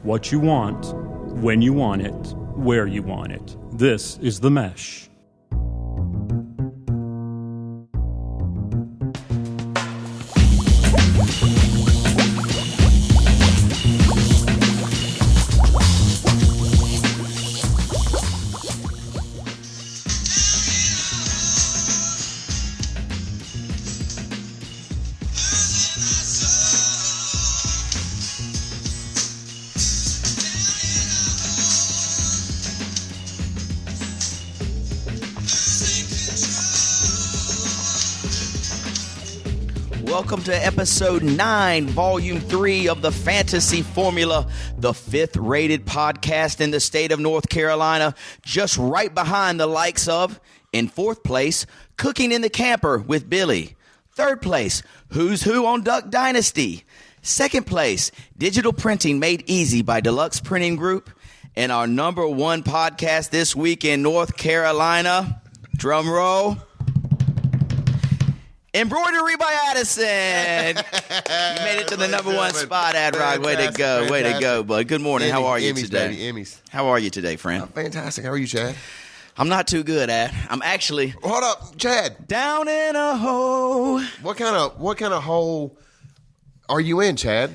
what you want, when you want it, where you want it. This is The Mesh. Welcome to episode 9, volume 3 of the Fantasy Formula, the 5th rated podcast in the state of North Carolina, just right behind the likes of, in 4th place, Cooking in the Camper with Billy. 3rd place, Who's Who on Duck Dynasty. 2nd place, Digital Printing Made Easy by Deluxe Printing Group. And our number 1 podcast this week in North Carolina, drum roll, Embroidery by Addison. You made it to the number 1 spot, Ad-Rod. Way to go. Way to go, bud. Good morning. How are you today? Emmys. How are you today, friend? Fantastic. How are you, Chad? I'm not too good, Ad. I'm actually... Hold up, Chad. Down in a hole. What kind of hole are you in, Chad?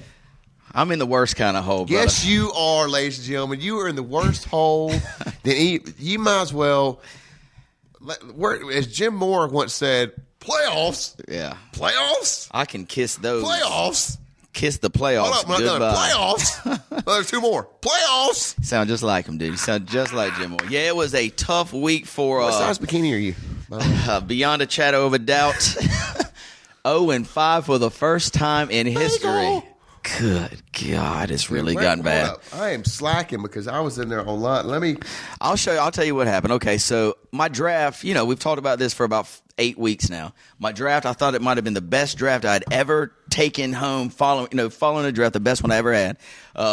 I'm in the worst kind of hole, brother. Yes, you are, ladies and gentlemen. You are in the worst hole. You might as well... As Jim Moore once said... Playoffs? Yeah. Playoffs? I can kiss those. Playoffs? Kiss the playoffs. Hold up, Goodbye. Playoffs? There's 2 more. Playoffs? Sound just like him, dude. You sound just like Jim Moore. Yeah, it was a tough week for... What size bikini are you? Beyond a shadow of a doubt. 0-5 for the first time in history. Good God, it's really gotten bad. I am slacking because I was in there online. I'll show you. I'll tell you what happened. Okay, so my draft, we've talked about this for about 8 weeks now. My draft, I thought it might have been the best draft I'd ever taken home following the draft, the best one I ever had.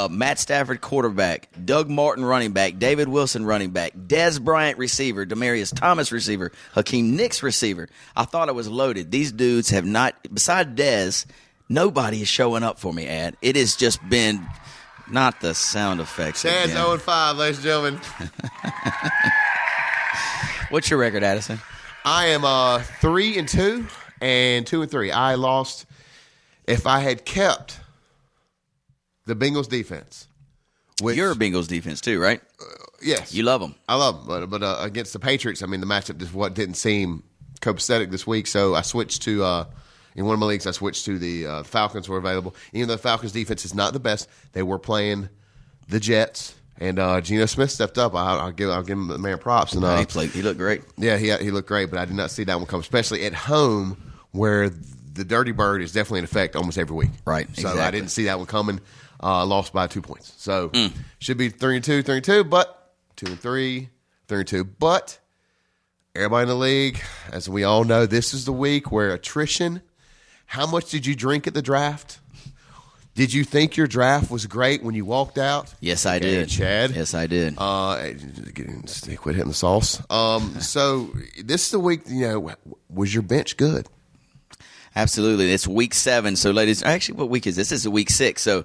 Matt Stafford, quarterback. Doug Martin, running back. David Wilson, running back. Dez Bryant, receiver. Demaryius Thomas, receiver. Hakeem Nicks, receiver. I thought I was loaded. These dudes have not, besides Dez, nobody is showing up for me, Ad. It has just been not the sound effects. Chad's 0-5, ladies and gentlemen. What's your record, Addison? I am 3-2 and 2-3. I lost. If I had kept the Bengals defense, you're a Bengals defense too, right? Yes, you love them. I love them, but against the Patriots, the matchup just didn't seem copacetic this week. So I switched to. In one of my leagues, I switched to the Falcons were available. Even though the Falcons' defense is not the best, they were playing the Jets, and Geno Smith stepped up. I'll give him the man props. And he looked great. Yeah, he looked great, but I did not see that one come, especially at home where the Dirty Bird is definitely in effect almost every week. Right, so exactly. I didn't see that one coming. Lost by 2 points. So should be 3-2, but 2-3, 3-2. But everybody in the league, as we all know, this is the week where attrition. How much did you drink at the draft? Did you think your draft was great when you walked out? Yes, I did. Chad? Yes, I did. Quit hitting the sauce. So this is the week, was your bench good? Absolutely. It's week 7. So, ladies, actually, what week is this? This is week 6. So,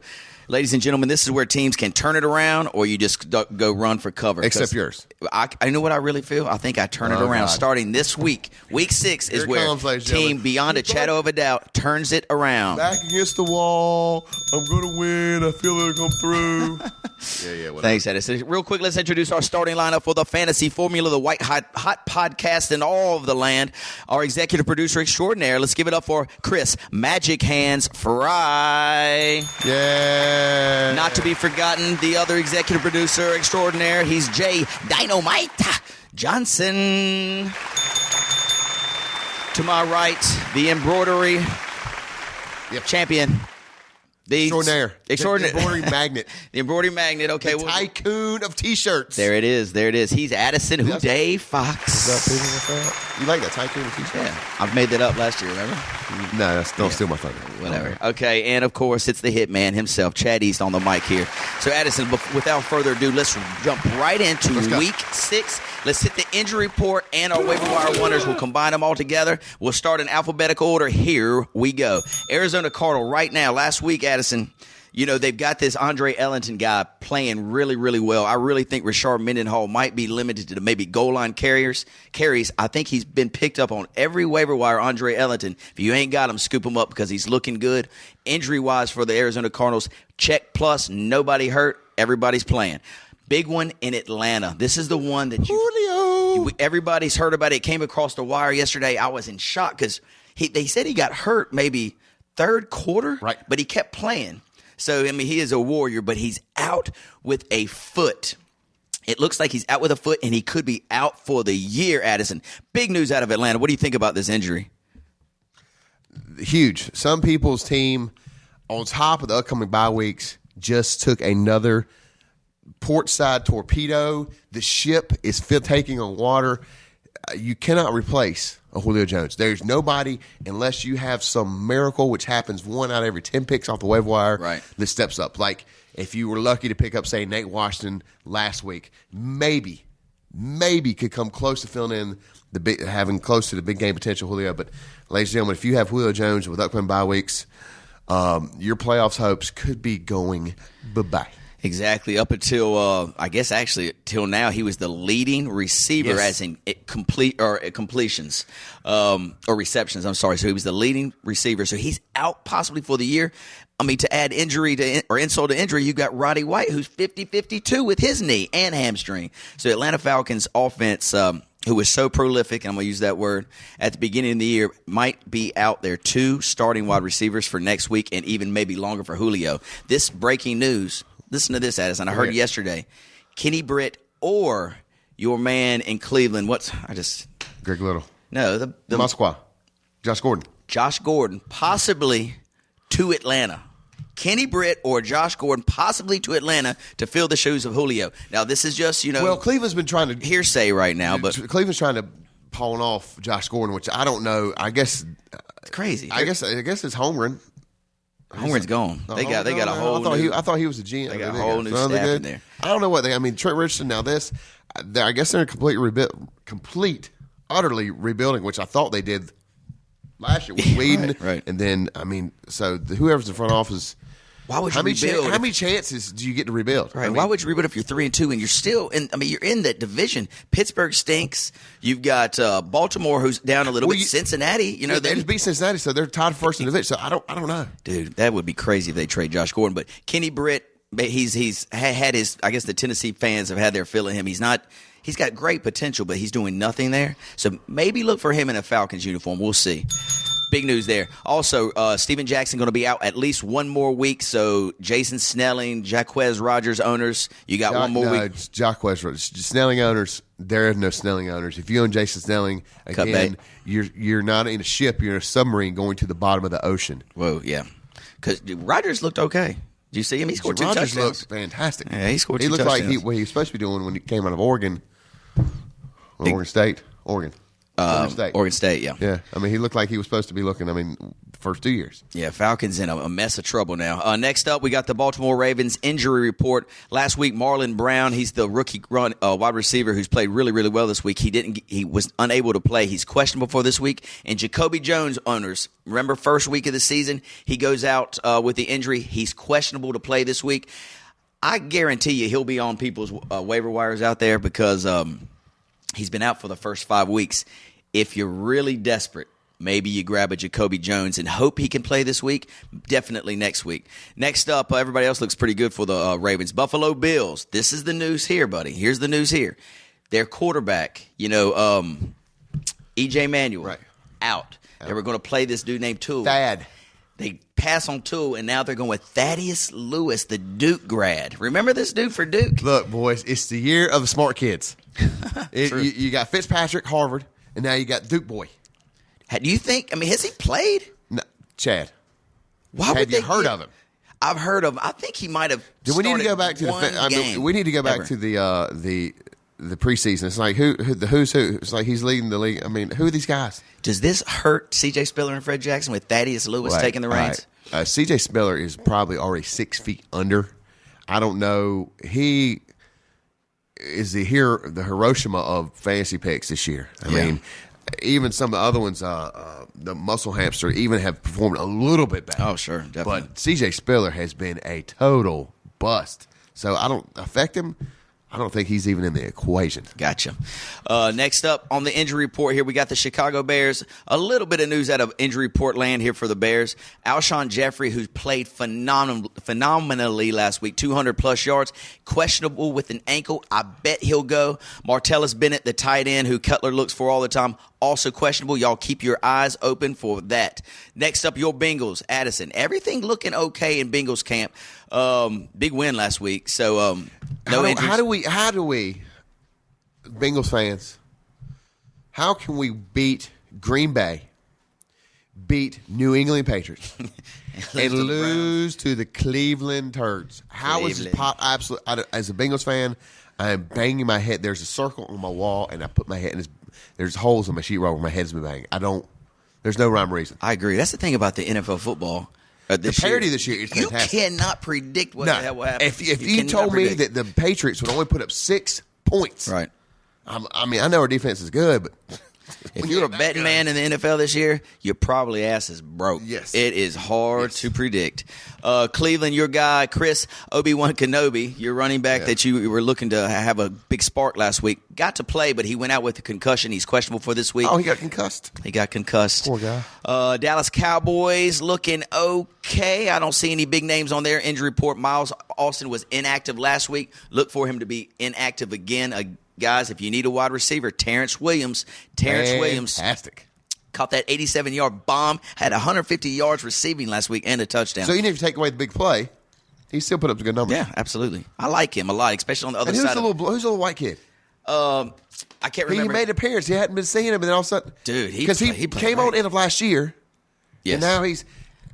ladies and gentlemen, this is where teams can turn it around or you just go run for cover. Except yours. I know what I really feel. I think I turn it around starting this week. Week 6 is where team beyond a shadow of a doubt turns it around. Back against the wall. I'm going to win. I feel it'll come through. Whatever. Thanks, Edison. Real quick, let's introduce our starting lineup for the Fantasy Formula, the white hot podcast in all of the land. Our executive producer extraordinaire. Let's give it up for Chris Magic Hands Fry. Yeah. Not to be forgotten, the other executive producer extraordinaire. He's Jay Dynamite Johnson. To my right, the embroidery champion. The extraordinaire. Extraordinaire. The embroidery magnet. The embroidery magnet. Okay. The tycoon of T-shirts. There it is. There it is. He's Addison Houday Fox. What's up, people? What's up? You like that tycoon of T-shirts? Yeah. I've made that up last year, remember? No, don't steal my thunder. Whatever. Okay. And, of course, it's the hitman himself, Chad East, on the mic here. So, Addison, without further ado, let's jump right into week 6. Let's hit the injury report and our waiver wire wonders. We'll combine them all together. We'll start in alphabetical order. Here we go. Arizona Cardinal right now. Last week, Addison, they've got this Andre Ellington guy playing really, really well. I really think Rashard Mendenhall might be limited to maybe goal line carries. I think he's been picked up on every waiver wire, Andre Ellington. If you ain't got him, scoop him up because he's looking good. Injury-wise for the Arizona Cardinals, check plus, nobody hurt, everybody's playing. Big one in Atlanta. This is the one that everybody's heard about. It came across the wire yesterday. I was in shock because they said he got hurt maybe third quarter, right? But he kept playing. So, he is a warrior, but he's out with a foot. It looks like he's out with a foot, and he could be out for the year, Addison. Big news out of Atlanta. What do you think about this injury? Huge. Some people's team, on top of the upcoming bye weeks, just took another port side torpedo. The ship is taking on water. You cannot replace a Julio Jones. There's nobody, unless you have some miracle, which happens 1 out of every 10 picks off the waiver wire, right, that steps up. Like if you were lucky to pick up, say, Nate Washington last week, maybe could come close to filling in having close to the big game potential Julio. But ladies and gentlemen, if you have Julio Jones with upcoming bye weeks, your playoffs hopes could be going bye-bye. Exactly. Up until till now, he was the leading receiver, as in completions or receptions. I'm sorry. So he was the leading receiver. So he's out possibly for the year. To add insult to injury, you got Roddy White, who's 50-52 with his knee and hamstring. So Atlanta Falcons offense, who was so prolific, and I'm going to use that word, at the beginning of the year, might be out there 2 starting wide receivers for next week and even maybe longer for Julio. This breaking news. Listen to this, Addison. I heard yesterday. Kenny Britt or your man in Cleveland. Greg Little. No, the Masqua. Josh Gordon. Josh Gordon, possibly to Atlanta. Kenny Britt or Josh Gordon, possibly to Atlanta to fill the shoes of Julio. Now, this is just, Well, Cleveland's been trying to hearsay right now, but Cleveland's trying to pawn off Josh Gordon, which I don't know. I guess it's crazy. I guess it's Holmgren. Holmgren's gone. They got a whole. I thought he was a GM. They got a whole new staff in there. I don't know what Trent Richardson. Now this, I guess they're in utterly rebuilding, which I thought they did last year with Whedon. Right. And then so whoever's in front office. Why would you rebuild? How many chances do you get to rebuild? Right. Why would you rebuild if you're 3-2 and you're still in? You're in that division. Pittsburgh stinks. You've got Baltimore, who's down a little bit. Cincinnati, they just beat Cincinnati, so they're tied first in the division. So I don't know, dude. That would be crazy if they trade Josh Gordon. But Kenny Britt, he's had his. I guess the Tennessee fans have had their fill of him. He's got great potential, but he's doing nothing there. So maybe look for him in a Falcons uniform. We'll see. Big news there. Also, Steven Jackson going to be out at least 1 more week. So Jason Snelling, Jaquez Rogers owners, you got 1 more week. Jaquez Rogers, Snelling owners. There are no Snelling owners. If you own Jason Snelling, again, you're not in a ship. You're in a submarine going to the bottom of the ocean. Whoa, yeah. Because Rogers looked okay. Did you see him? He scored 2 touchdowns. Rogers looked fantastic. Yeah, he scored 2 touchdowns. He looked like what he was supposed to be doing when he came out of Oregon. Oregon State. Oregon State, yeah. Yeah, he looked like he was supposed to be looking, the first 2 years. Yeah, Falcons in a mess of trouble now. Next up, we got the Baltimore Ravens injury report. Last week, Marlon Brown, he's the rookie wide receiver who's played really, really well this week. He was unable to play. He's questionable for this week. And Jacoby Jones owners, remember first week of the season, he goes out with the injury. He's questionable to play this week. I guarantee you he'll be on people's waiver wires out there because he's been out for the first 5 weeks. If you're really desperate, maybe you grab a Jacoby Jones and hope he can play this week. Definitely next week. Next up, everybody else looks pretty good for the Ravens. Buffalo Bills. This is the news here, buddy. Here's the news here. Their quarterback, E.J. Manuel, out. They were going to play this dude named Toole. Thad. They pass on Toole, and now they're going with Thaddeus Lewis, the Duke grad. Remember this dude for Duke? Look, boys, it's the year of the smart kids. You got Fitzpatrick, Harvard, and now you got Duke boy. Do you think? Has he played? No, Chad. Have you heard of him? I've heard of him. I think he might have. Do we need to go back to we need to go back to the preseason. It's like who's who. It's like he's leading the league. Who are these guys? Does this hurt C.J. Spiller and Fred Jackson with Thaddeus Lewis taking the reins? Right. C.J. Spiller is probably already 6 feet under. I don't know. He is the Hiroshima of fantasy picks this year. I mean, even some of the other ones, the muscle hamster, even have performed a little bit better. Oh, sure, definitely. But C.J. Spiller has been a total bust. So I don't affect him. I don't think he's even in the equation. Gotcha. Next up on the injury report here, we got the Chicago Bears. A little bit of news out of injury report land here for the Bears. Alshon Jeffrey, who played phenomenally last week, 200-plus yards, questionable with an ankle. I bet he'll go. Martellus Bennett, the tight end, who Cutler looks for all the time, also questionable. Y'all keep your eyes open for that. Next up, your Bengals. Addison, everything looking okay in Bengals camp. Big win last week. So no injuries. How do we, Bengals fans, how can we beat Green Bay, beat New England Patriots, and lose to the Cleveland Turds? How is this absolutely? As a Bengals fan, I am banging my head. There's a circle on my wall, and I put my head in. There's holes in my sheetrock where my head's been banging. There's no rhyme or reason. I agree. That's the thing about the NFL football. The parity this year is fantastic. You cannot predict what the hell will happen. If you told me that the Patriots would only put up 6 points, right? I mean, I know our defense is good, but if you're a betting man in the NFL this year, your probably ass is broke. Yes. It is hard to predict. Cleveland, your guy, Chris Obi-Wan Kenobi, your running back that you were looking to have a big spark last week, got to play, but he went out with a concussion. He's questionable for this week. Oh, he got concussed. Poor guy. Dallas Cowboys looking okay. I don't see any big names on their injury report. Miles Austin was inactive last week. Look for him to be inactive again. Guys, if you need a wide receiver, Terrence Williams. Fantastic. Caught that 87-yard bomb, had 150 yards receiving last week and a touchdown. So even if you take away the big play, he still put up some good numbers. Yeah, absolutely. I like him a lot, especially on the other and side. Who's the little white kid? I can't remember. He made an appearance. He hadn't been seeing him, and then all of a sudden, dude, because he came on end of last year. Yes. And now he's.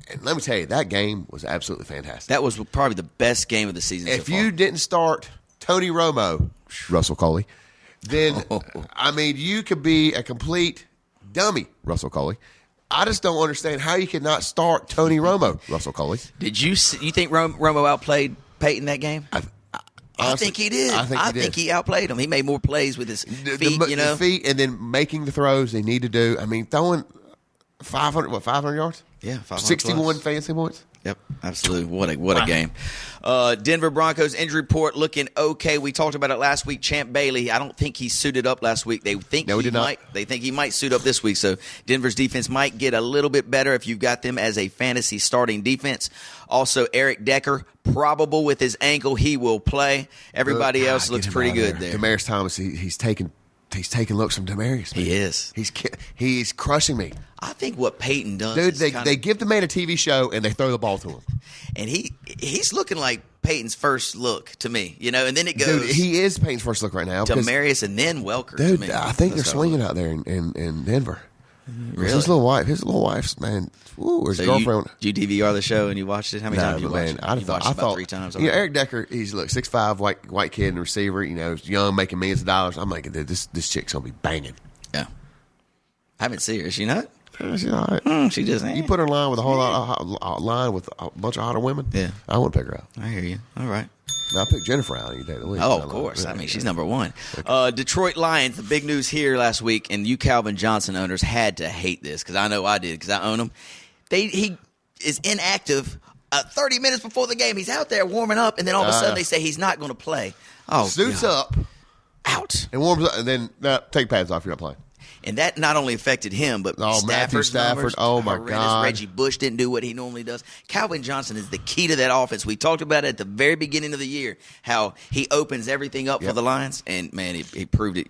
And let me tell you, that game was absolutely fantastic. That was probably the best game of the season. If so far. you didn't start Tony Romo, Russell Coley, then I mean, you could be a complete dummy, Russell Coley. I just don't understand how you could not start Tony Romo, Russell Coley. Did you think Romo outplayed Peyton that game? I think he did. I think he outplayed him. He made more plays with his feet, the feet, and then making the throws they need to do. I mean, throwing 500 yards? Yeah, 500 61 plus. fantasy points. Yep, absolutely. What a game. Denver Broncos injury report looking okay. We talked about it last week. Champ Bailey, I don't think he suited up last week. They think They think he might suit up this week. So Denver's defense might get a little bit better if you've got them as a fantasy starting defense. Also, Eric Decker, probable with his ankle, he will play. Everybody else looks pretty good there. Demaryius Thomas, he's taking looks from Demaryius. Man. He is. He's crushing me. I think what Peyton does, dude, they give the man a TV show and they throw the ball to him, and he's looking like Peyton's first look to me, and then it goes. Dude, he is Peyton's first look right now. Demaryius and then Welker. Dude, to me. I think they're swinging out there in Denver. Really? His little wife's man. Ooh, his girlfriend. You DVR the show and you watched it. How many times did you watch it? I thought about 3 times. Eric Decker. He's 6'5", white kid and receiver. He's young, making millions of dollars. I'm like, dude, this chick's gonna be banging. Yeah, I haven't seen her. Is she not? She's all right. She just. You put her in line with a line with a bunch of hotter women. Yeah, I wouldn't pick her out. I hear you. All right. Now, I pick Jennifer out any day of the week. Oh, of course. I mean, she's number one. Okay. Detroit Lions, the big news here last week, and you Calvin Johnson owners had to hate this because I know I did because I own him. He is inactive 30 minutes before the game. He's out there warming up, and then all of a sudden they say he's not going to play. Oh, suits God. up. Out. And warms up, and then take pads off. You're not playing. And that not only affected him, but Matthew Stafford. Numbers, oh, my God. Reggie Bush didn't do what he normally does. Calvin Johnson is the key to that offense. We talked about it at the very beginning of the year, how he opens everything up for the Lions. And, man, he proved it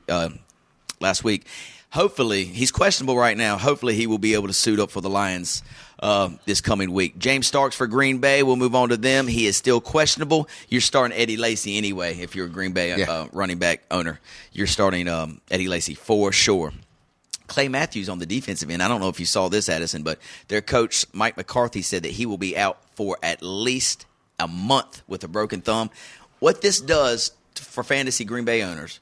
last week. Hopefully, he's questionable right now. Hopefully, he will be able to suit up for the Lions this coming week. James Starks for Green Bay. We'll move on to them. He is still questionable. You're starting Eddie Lacy anyway if you're a Green Bay running back owner. You're starting Eddie Lacy for sure. Clay Matthews on the defensive end. I don't know if you saw this, Addison, but their coach, Mike McCarthy, said that he will be out for at least a month with a broken thumb. What this does for fantasy Green Bay owners,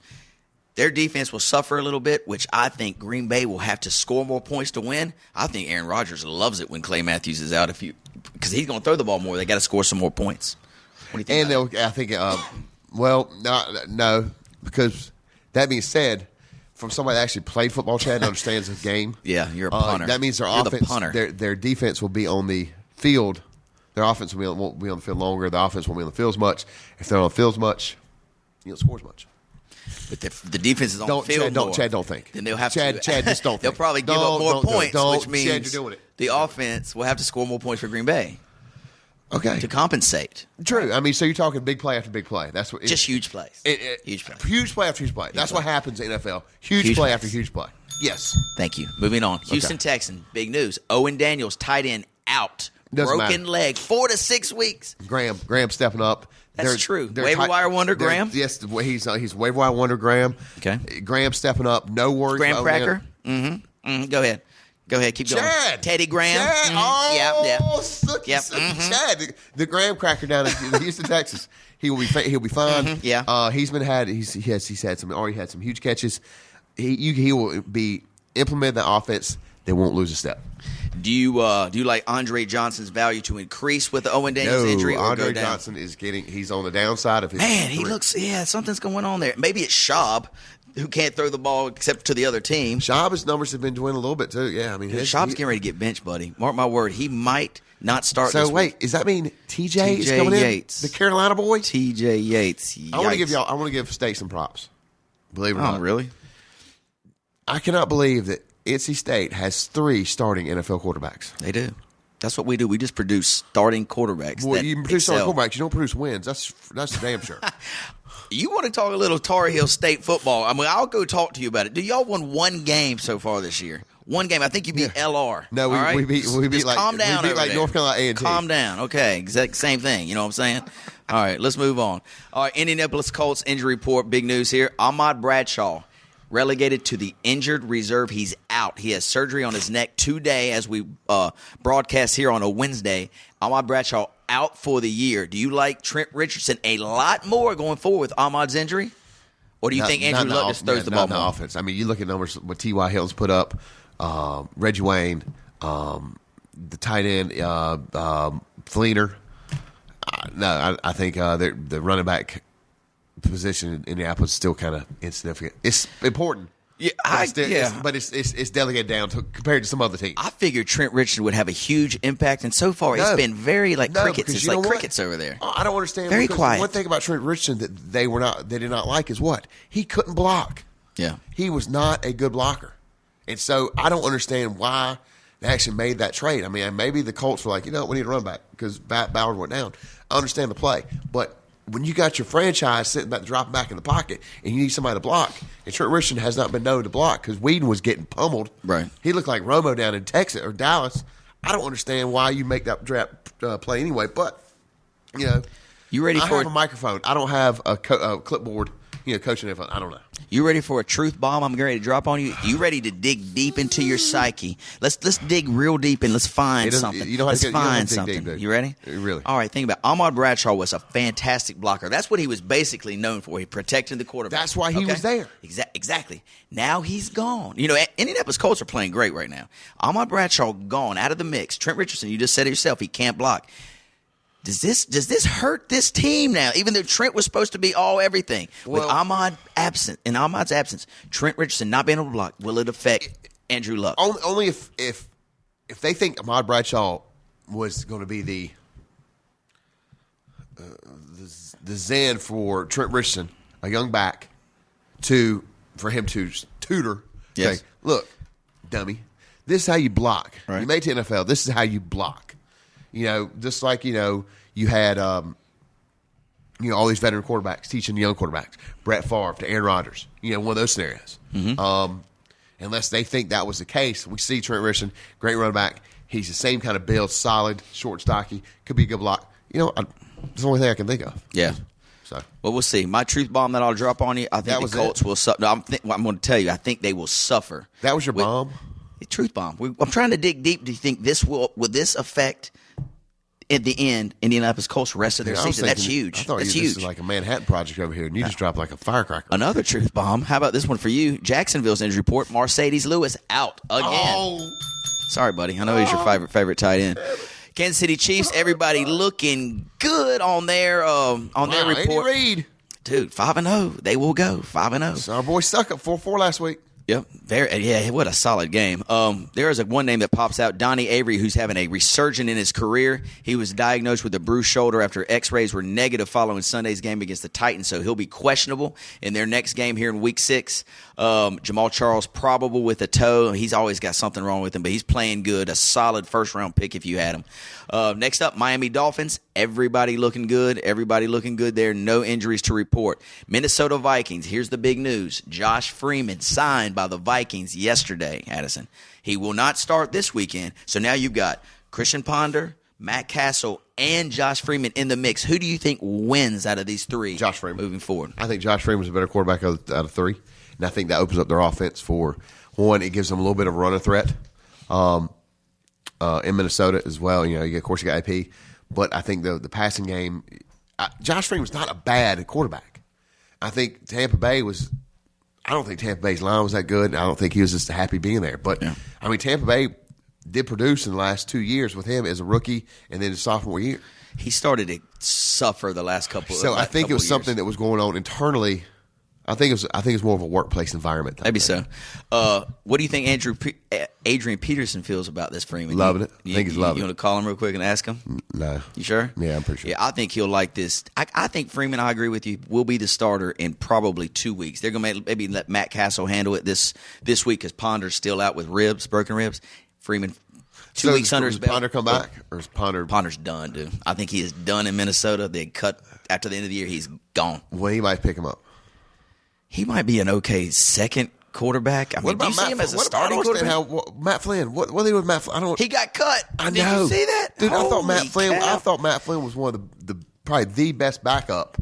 their defense will suffer a little bit, which I think Green Bay will have to score more points to win. I think Aaron Rodgers loves it when Clay Matthews is out because he's going to throw the ball more. They got to score some more points. What do you think? I think, no, because that being said, from somebody that actually played football, Chad, and understands the game. Yeah, you're a punter. That means their You're the offense, punter. their defense will be on the field. Their offense won't be on the field longer. The offense won't be on the field as much. If they're on the field as much, you don't score as much. But the defense is on the field more. Chad, don't think. Then they'll have Chad, just don't They'll think. probably give up more points, which means Chad, you're doing it. the offense will have to score more points for Green Bay Okay. to compensate. True. I mean, so you're talking big play after big play. That's what. Just huge plays. Huge plays. Huge play after huge play. That's what happens in NFL. Huge play after huge play. Yes. Thank you. Moving on. Houston Texans, big news. Owen Daniels, tight end, out. Doesn't Broken matter. leg, 4 to 6 weeks. Graham stepping up. That's true. Waiver wire wonder, Graham? Yes, he's waiver wire wonder, Graham. Okay. Graham stepping up. No worries. Graham about Cracker? Mm-hmm. Go ahead. Keep going. Chad. Teddy Graham? Chad. Mm-hmm. Yeah. Yep. Chad, the Graham Cracker down in Houston, Texas. He'll be fine. Mm-hmm. Yeah. He's had some huge catches. He will be implementing the offense. They won't lose a step. Do you like Andre Johnson's value to increase with the Owen Daniels injury or Andre go down? Johnson he's on the downside of his Man, he career. looks, something's going on there. Maybe it's Schaub, who can't throw the ball except to the other team. Schaub's numbers have been dwindling a little bit too. Yeah, I mean, Schaub's getting ready to get benched, buddy. Mark my word, he might not start So this wait, week. does that mean TJ is coming Yates. in? The Carolina boy? TJ Yates. I want to give State some props. Believe it or Oh, not. really? I cannot believe that NC State has 3 starting NFL quarterbacks. They do. That's what we do. We just produce starting quarterbacks. Boy, that you produce starting excel. quarterbacks, you don't produce wins. That's damn sure. You want to talk a little Tar Heel State football? I mean, I'll go talk to you about it. Do y'all won one game so far this year? One game. I think you beat LR. No, all right? we beat Just like calm down we beat over like there. North Carolina A&T. Calm down. Okay, exact same thing. You know what I'm saying? All right, let's move on. All right, Indianapolis Colts injury report. Big news here. Ahmad Bradshaw relegated to the injured reserve. He's out. He has surgery on his neck today as we broadcast here on a Wednesday. Ahmad Bradshaw out for the year. Do you like Trent Richardson a lot more going forward with Ahmad's injury? Or do you think Andrew Luck just throws the ball more? more? Offense. I mean, you look at numbers what T.Y. Hilton's put up, Reggie Wayne, the tight end, Fleener. I think the running back position in Indianapolis is still kind of insignificant. It's important. Yeah, but it's delegated down compared to some other teams. I figured Trent Richardson would have a huge impact, and so far it's been very crickets. because It's you know like what? crickets over there. I don't understand. Very because quiet. One thing about Trent Richardson that they did not like is what? He couldn't block. Yeah. He was not a good blocker. And so I don't understand why they actually made that trade. I mean, maybe the Colts were like, we need a run back because Bauer went down. I understand the play. But when you got your franchise sitting back, dropping back in the pocket, and you need somebody to block, and Trent Richardson has not been known to block because Whedon was getting pummeled. Right. He looked like Romo down in Texas or Dallas. I don't understand why you make that draft play anyway. But, You ready I for have a microphone. I don't have a clipboard, coaching everything. I don't know. You ready for a truth bomb I'm getting ready to drop on you? You ready to dig deep into your psyche? Let's dig real deep and let's find something. You know how let's to get, find dig something. deep, dude. You ready? Really? All right, think about it. Ahmad Bradshaw was a fantastic blocker. That's what he was basically known for. He protected the quarterback. That's why he was there. Exactly. Now he's gone. Indianapolis Colts are playing great right now. Ahmad Bradshaw gone out of the mix. Trent Richardson, you just said it yourself, he can't block. Does this hurt this team now? Even though Trent was supposed to be all everything, with Ahmad's absence, Trent Richardson not being able to block, will it affect Andrew Luck? Only if they think Ahmad Bradshaw was going to be the zen for Trent Richardson, a young back, for him to tutor. Yes. Okay, look, dummy, this is how you block. Right. You made it to NFL. This is how you block. Just like you had all these veteran quarterbacks teaching young quarterbacks, Brett Favre to Aaron Rodgers. One of those scenarios. Mm-hmm. Unless they think that was the case, we see Trent Richardson, great running back. He's the same kind of build, solid, short, stocky, could be a good block. It's the only thing I can think of. Yeah. So, well, we'll see. My truth bomb that I'll drop on you, I think the Colts will suffer. No, I'm going to tell you, I think they will suffer. That was your bomb? Truth bomb. I'm trying to dig deep. Do you think will this affect at the end Indianapolis Colts rest of their season? That's huge. I thought That's this huge. is like a Manhattan Project over here, and you just dropped like a firecracker. Another truth bomb. How about this one for you? Jacksonville's injury report. Mercedes Lewis out again. Oh. Sorry, buddy. I know he's your favorite tight end. Kansas City Chiefs. Everybody looking good on their report. Andy Reid. Dude, 5-0. They will go 5-0. So our boy stuck up 4-4 last week. Yep. What a solid game. There is one name that pops out, Donnie Avery, who's having a resurgence in his career. He was diagnosed with a bruised shoulder after x-rays were negative following Sunday's game against the Titans, so he'll be questionable in their next game here in Week 6. Jamal Charles probable with a toe. He's always got something wrong with him, but he's playing good. A solid first-round pick if you had him. Next up, Miami Dolphins. Everybody looking good. Everybody looking good there. No injuries to report. Minnesota Vikings. Here's the big news. Josh Freeman signed by the Vikings yesterday, Addison. He will not start this weekend. So now you've got Christian Ponder, Matt Castle, and Josh Freeman in the mix. Who do you think wins out of these three? Josh Freeman. Moving forward. I think Josh Freeman's a better quarterback out of three. And I think that opens up their offense for, one, it gives them a little bit of a running threat in Minnesota as well. Of course, you got AP. But I think the passing game, Josh Freeman's not a bad quarterback. I think I don't think Tampa Bay's line was that good. I don't think he was just happy being there. But, Tampa Bay did produce in the last 2 years with him as a rookie and then his sophomore year. He started to suffer the last couple of years. So I think it was something that was going on internally. I think it's more of a workplace environment. Maybe so. What do you think Adrian Peterson feels about this Freeman? Loving it. I think he's loving it. You want to call him real quick and ask him? No. You sure? Yeah, I'm pretty sure. Yeah, I think he'll like this. I think Freeman, I agree with you, will be the starter in probably 2 weeks. They're going to maybe let Matt Castle handle it this week because Ponder's still out with broken ribs. Freeman, 2 weeks under his belt. Does Ponder come back? Or is Ponder's done, dude. I think he is done in Minnesota. They cut after the end of the year. He's gone. Well, he might pick him up. He might be an okay second quarterback. I mean, do you see him as a starting quarterback? Matt Flynn. What they do with Matt Flynn? He got cut. I know. Did you see that? Dude, I thought Cow. Matt Flynn was one of the probably the best backup.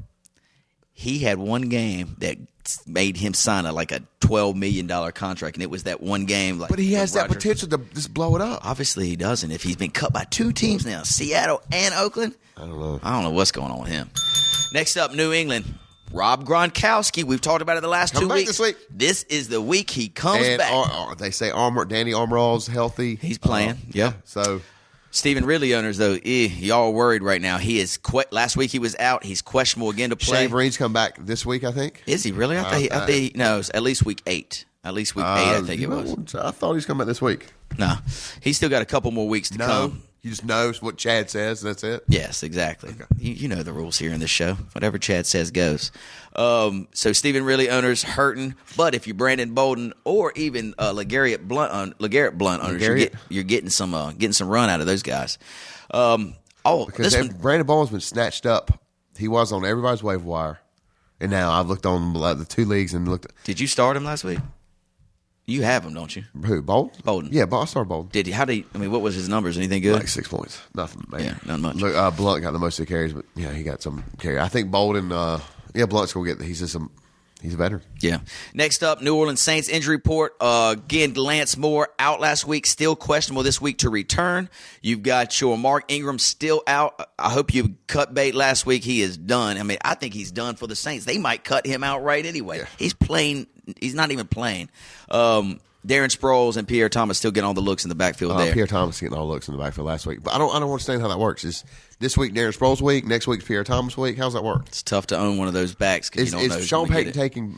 He had one game that made him sign a $12 million contract, and it was that one game. But he has that potential to just blow it up. Obviously, he doesn't. If he's been cut by 2 teams now, Seattle and Oakland, I don't know what's going on with him. Next up, New England. Rob Gronkowski. We've talked about it the last 2 weeks. This week. This is the week he comes back. They say Danny Armrall's healthy. He's playing. Yeah. So Stephen Ridley owners, though, y'all are worried right now. He is last week he was out. He's questionable again to play. Shane Vereen's come back this week, I think. Is he really? I think no, it's at least week 8. At least week 8, I think it was. I thought he's coming back this week. No, he's still got a couple more weeks to come. You just know what Chad says, and that's it? Yes, exactly. Okay. You know the rules here in this show. Whatever Chad says goes. So Stephen Ridley owners hurting, but if you're Brandon Bolden or even LeGarrette Blunt owners, you're getting some run out of those guys. Because Brandon Bolden's been snatched up. He was on everybody's waiver wire, and now I've looked on the 2 leagues and looked. Did you start him last week? You have him, don't you? Who, Bolden? Bolden. Yeah, I started Bolden. Did he? What was his numbers? Anything good? 6 points. Nothing, man. Yeah, not much. Look, Blunt got the most of the carries, but he got some carry. I think Bolden, Blunt's going to get, he's a veteran. Yeah. Next up, New Orleans Saints injury report. Again, Lance Moore out last week, still questionable this week to return. You've got your Mark Ingram still out. I hope you cut bait last week. He is done. I mean, I think he's done for the Saints. They might cut him outright anyway. Yeah. He's playing. He's not even playing. Darren Sproles and Pierre Thomas still getting all the looks in the backfield there. Pierre Thomas getting all the looks in the backfield last week. But I don't understand how that works. Is this week Darren Sproles week, next week's Pierre Thomas week? How's that work? It's tough to own one of those backs because you don't know. Is Sean Payton taking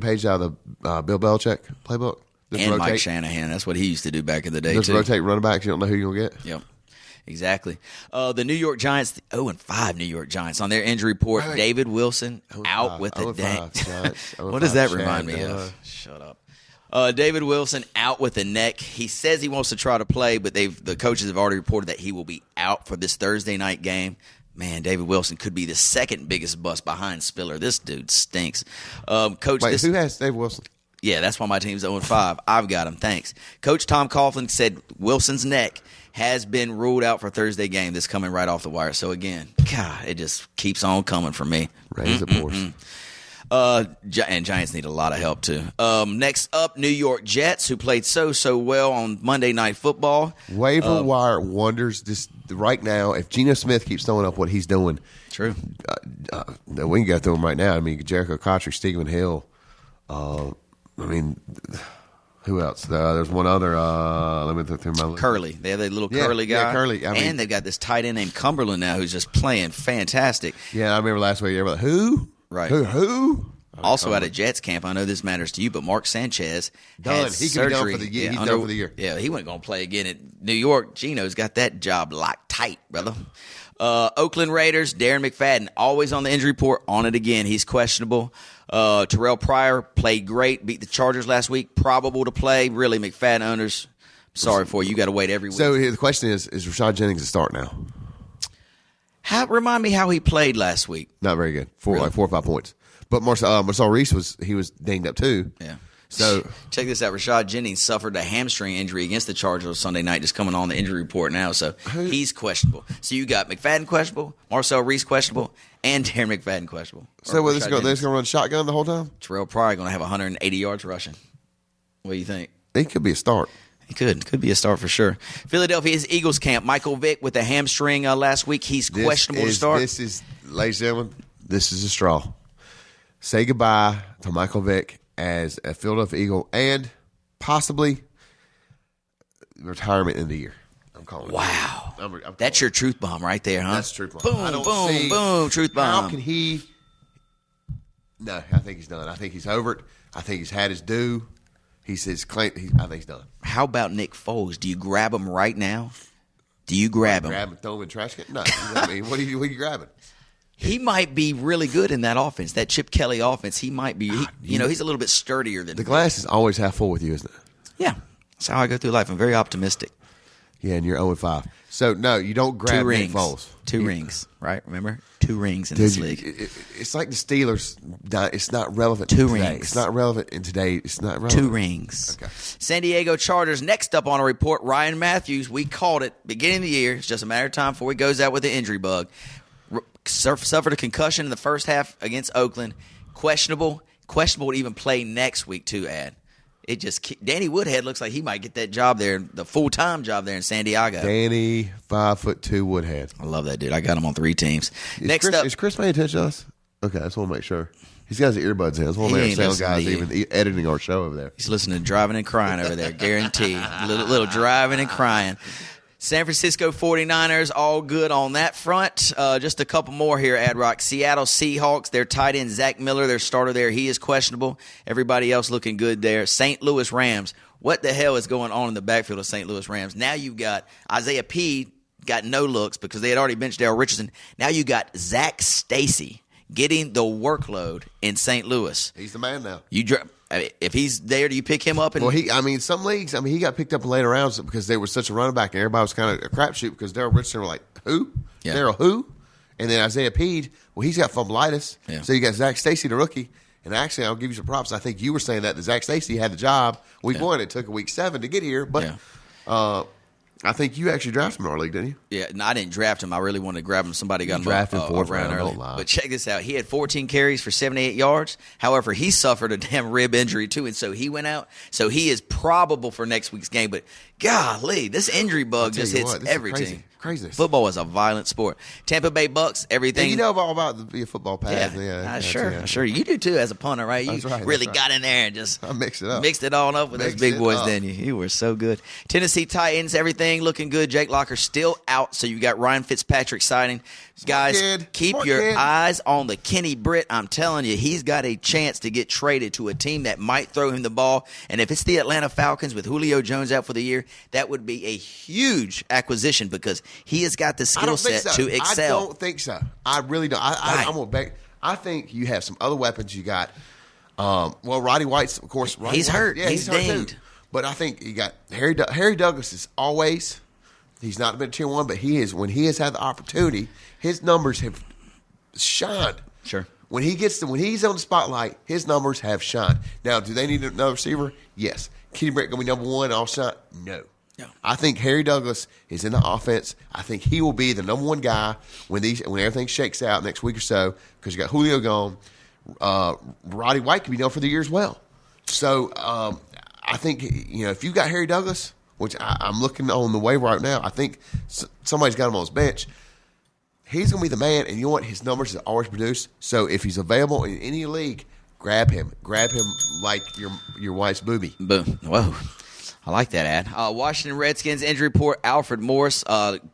pages out of the Bill Belichick playbook? And Mike Shanahan. That's what he used to do back in the day, just rotate running backs. You don't know who you're going to get? Yep. Exactly. The New York Giants, the 0-5 New York Giants, on their injury report, David Wilson out with the neck. What does that remind me of? Shut up. David Wilson out with the neck. He says he wants to try to play, but the coaches have already reported that he will be out for this Thursday night game. Man, David Wilson could be the second biggest bust behind Spiller. This dude stinks. Coach, who has David Wilson? Yeah, that's why my team's 0-5. I've got him. Thanks. Coach Tom Coughlin said Wilson's neck has been ruled out for Thursday game. This coming right off the wire. So, again, God, it just keeps on coming for me. Raise the Porsche. And Giants need a lot of help, too. Next up, New York Jets, who played so well on Monday Night Football. Waiver wire wonders this right now. If Geno Smith keeps throwing up what he's doing. True. We can go through them right now. I mean, Jericho Cotchery, Stephen Hill. Who else? There's one other. Let me look through my list. Curly. They have a little Curly guy. Yeah, Curly. And they've got this tight end named Cumberland now who's just playing fantastic. Yeah, I remember last week. Everybody, who? Right. Who? Also out of Jets camp, I know this matters to you, but Mark Sanchez had He surgery. could be done for the year. He's done for the year. Yeah, he wasn't going to play again at New York. Gino's got that job locked tight, brother. Oakland Raiders, Darren McFadden, always on the injury report, on it again. He's questionable. Terrell Pryor played great, beat the Chargers last week, probable to play. Really, McFadden owners, sorry for you. You got to wait every week. So the question is Rashad Jennings a start now? Remind me how he played last week. Not very good. Like 4 or 5 points. But Marcel Reese was dinged up too. Yeah. So check this out. Rashad Jennings suffered a hamstring injury against the Chargers Sunday night, just coming on the injury report now. So he's questionable. So you got McFadden questionable, Marcel Reese questionable, and Darren McFadden questionable. So they're just going to run shotgun the whole time? Terrell Pryor going to have 180 yards rushing. What do you think? He could be a start. He could be a start for sure. Philadelphia's Eagles camp. Michael Vick with a hamstring last week. He's questionable to start. This is, ladies and gentlemen, this is a straw. Say goodbye to Michael Vick as a Philadelphia Eagle and possibly retirement in the year. I'm calling it. Wow. I'm calling That's your truth bomb right there, huh? That's truth bomb. Boom, boom, truth bomb. How can he? No, I think he's done. I think he's over it. I think he's had his due. I think he's done. How about Nick Foles? Do you grab him right now? Do you grab him? Grab him, throw him in the trash can? No. I mean, what are you grabbing? He might be really good in that offense, that Chip Kelly offense. He might be. He's a little bit sturdier than the glass is always half full with you, isn't it? Yeah, that's how I go through life. I'm very optimistic. Yeah, and you're 0-5. So no, you don't grab Nick Foles. Two rings, right? Remember, 2 rings in this league. It's like the Steelers. It's not relevant. 2 today. rings. It's not relevant in today. It's not relevant. 2 rings. Okay. San Diego Chargers. Next up on a report, Ryan Matthews. We called it beginning of the year. It's just a matter of time before he goes out with the injury bug. Suffered a concussion in the first half against Oakland. Questionable to even play next week too, Ad. Danny Woodhead looks like he might get that job there, the full-time job there in San Diego. Danny, 5'2" Woodhead. I love that dude. I got him on 3 teams. Is Chris paying attention to us? Okay, I just want to make sure. He's got his earbuds in. I just want to make sure sound guys even editing our show over there. He's listening to Driving and Crying over there, guaranteed. little driving and crying. San Francisco 49ers, all good on that front. Just a couple more here, Ad Rock. Seattle Seahawks, their tight end, Zach Miller, their starter there. He is questionable. Everybody else looking good there. St. Louis Rams. What the hell is going on in the backfield of St. Louis Rams? Now you've got Isaiah P. got no looks because they had already benched Darrell Richardson. Now you got Zach Stacy getting the workload in St. Louis. He's the man now. If he's there, do you pick him up? Some leagues, he got picked up in later rounds because they were such a running back, and everybody was kind of a crapshoot because Darrell Richardson were like, who? Yeah. Darrell who? And then Isaiah Pede, he's got fumbleitis. Yeah. So you got Zach Stacy, the rookie. And actually, I'll give you some props. I think you were saying that Zach Stacy had the job week 1. It took a week 7 to get here, but I think you actually drafted him in our league, didn't you? Yeah, no, I didn't draft him. I really wanted to grab him. Somebody got him drafted fourth around round, early. don't lie. But check this out. He had 14 carries for 78 yards. However, he suffered a damn rib injury, too, and so he went out. So he is probable for next week's game. But golly, this injury bug just hits every team. Craziness. Football is a violent sport. Tampa Bay Bucks, everything. And you know all about the football pads. Sure. You do, too, as a punter, right? You right, really got in there and just I mixed it up. Mixed it all up with those big boys, didn't you? You were so good. Tennessee Titans, everything looking good. Jake Locker still out, so you got Ryan Fitzpatrick signing. Guys, keep your eyes on the Kenny Britt. I'm telling you, he's got a chance to get traded to a team that might throw him the ball. And if it's the Atlanta Falcons with Julio Jones out for the year, that would be a huge acquisition because he has got the skill set to excel. I don't think so. I really don't. I'm going to bet. I think you have some other weapons. You got, Roddy White's, of course. He's hurt. Yeah, he's hurt dinged. too. But I think you got Harry Douglas is always. He's not been tier 1, but he is. When he has had the opportunity, his numbers have shined. Sure. When he's on the spotlight, his numbers have shined. Now, do they need another receiver? Yes. Kenny Britt going to be number 1 all shot? No. I think Harry Douglas is in the offense. I think he will be the number 1 guy when everything shakes out next week or so because you got Julio gone. Roddy White can be done for the year as well. So I think if you got Harry Douglas, which I'm looking on the waiver right now, I think somebody's got him on his bench. He's going to be the man, and you know what? His numbers have always produced. So if he's available in any league, grab him. Grab him like your wife's booby. Boom. Whoa. I like that ad. Washington Redskins injury report, Alfred Morris.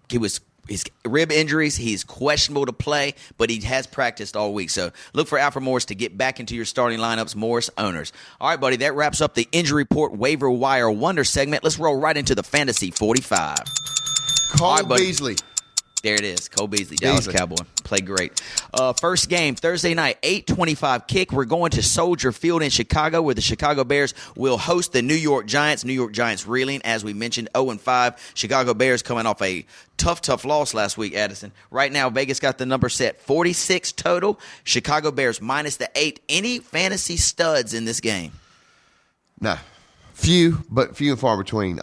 He was his rib injuries. He's questionable to play, but he has practiced all week. So look for Alfred Morris to get back into your starting lineups, Morris owners. All right, buddy, that wraps up the Injury Report Waiver Wire Wonder segment. Let's roll right into the Fantasy 45. Cole right, Beasley. There it is. Cole Beasley, Dallas Cowboy. Played great. First game, Thursday night, 8:25 kick. We're going to Soldier Field in Chicago, where the Chicago Bears will host the New York Giants. New York Giants reeling, as we mentioned, 0-5. Chicago Bears coming off a tough loss last week, Addison. Right now, Vegas got the number set 46 total. Chicago Bears minus the 8. Any fantasy studs in this game? No. Few and far between.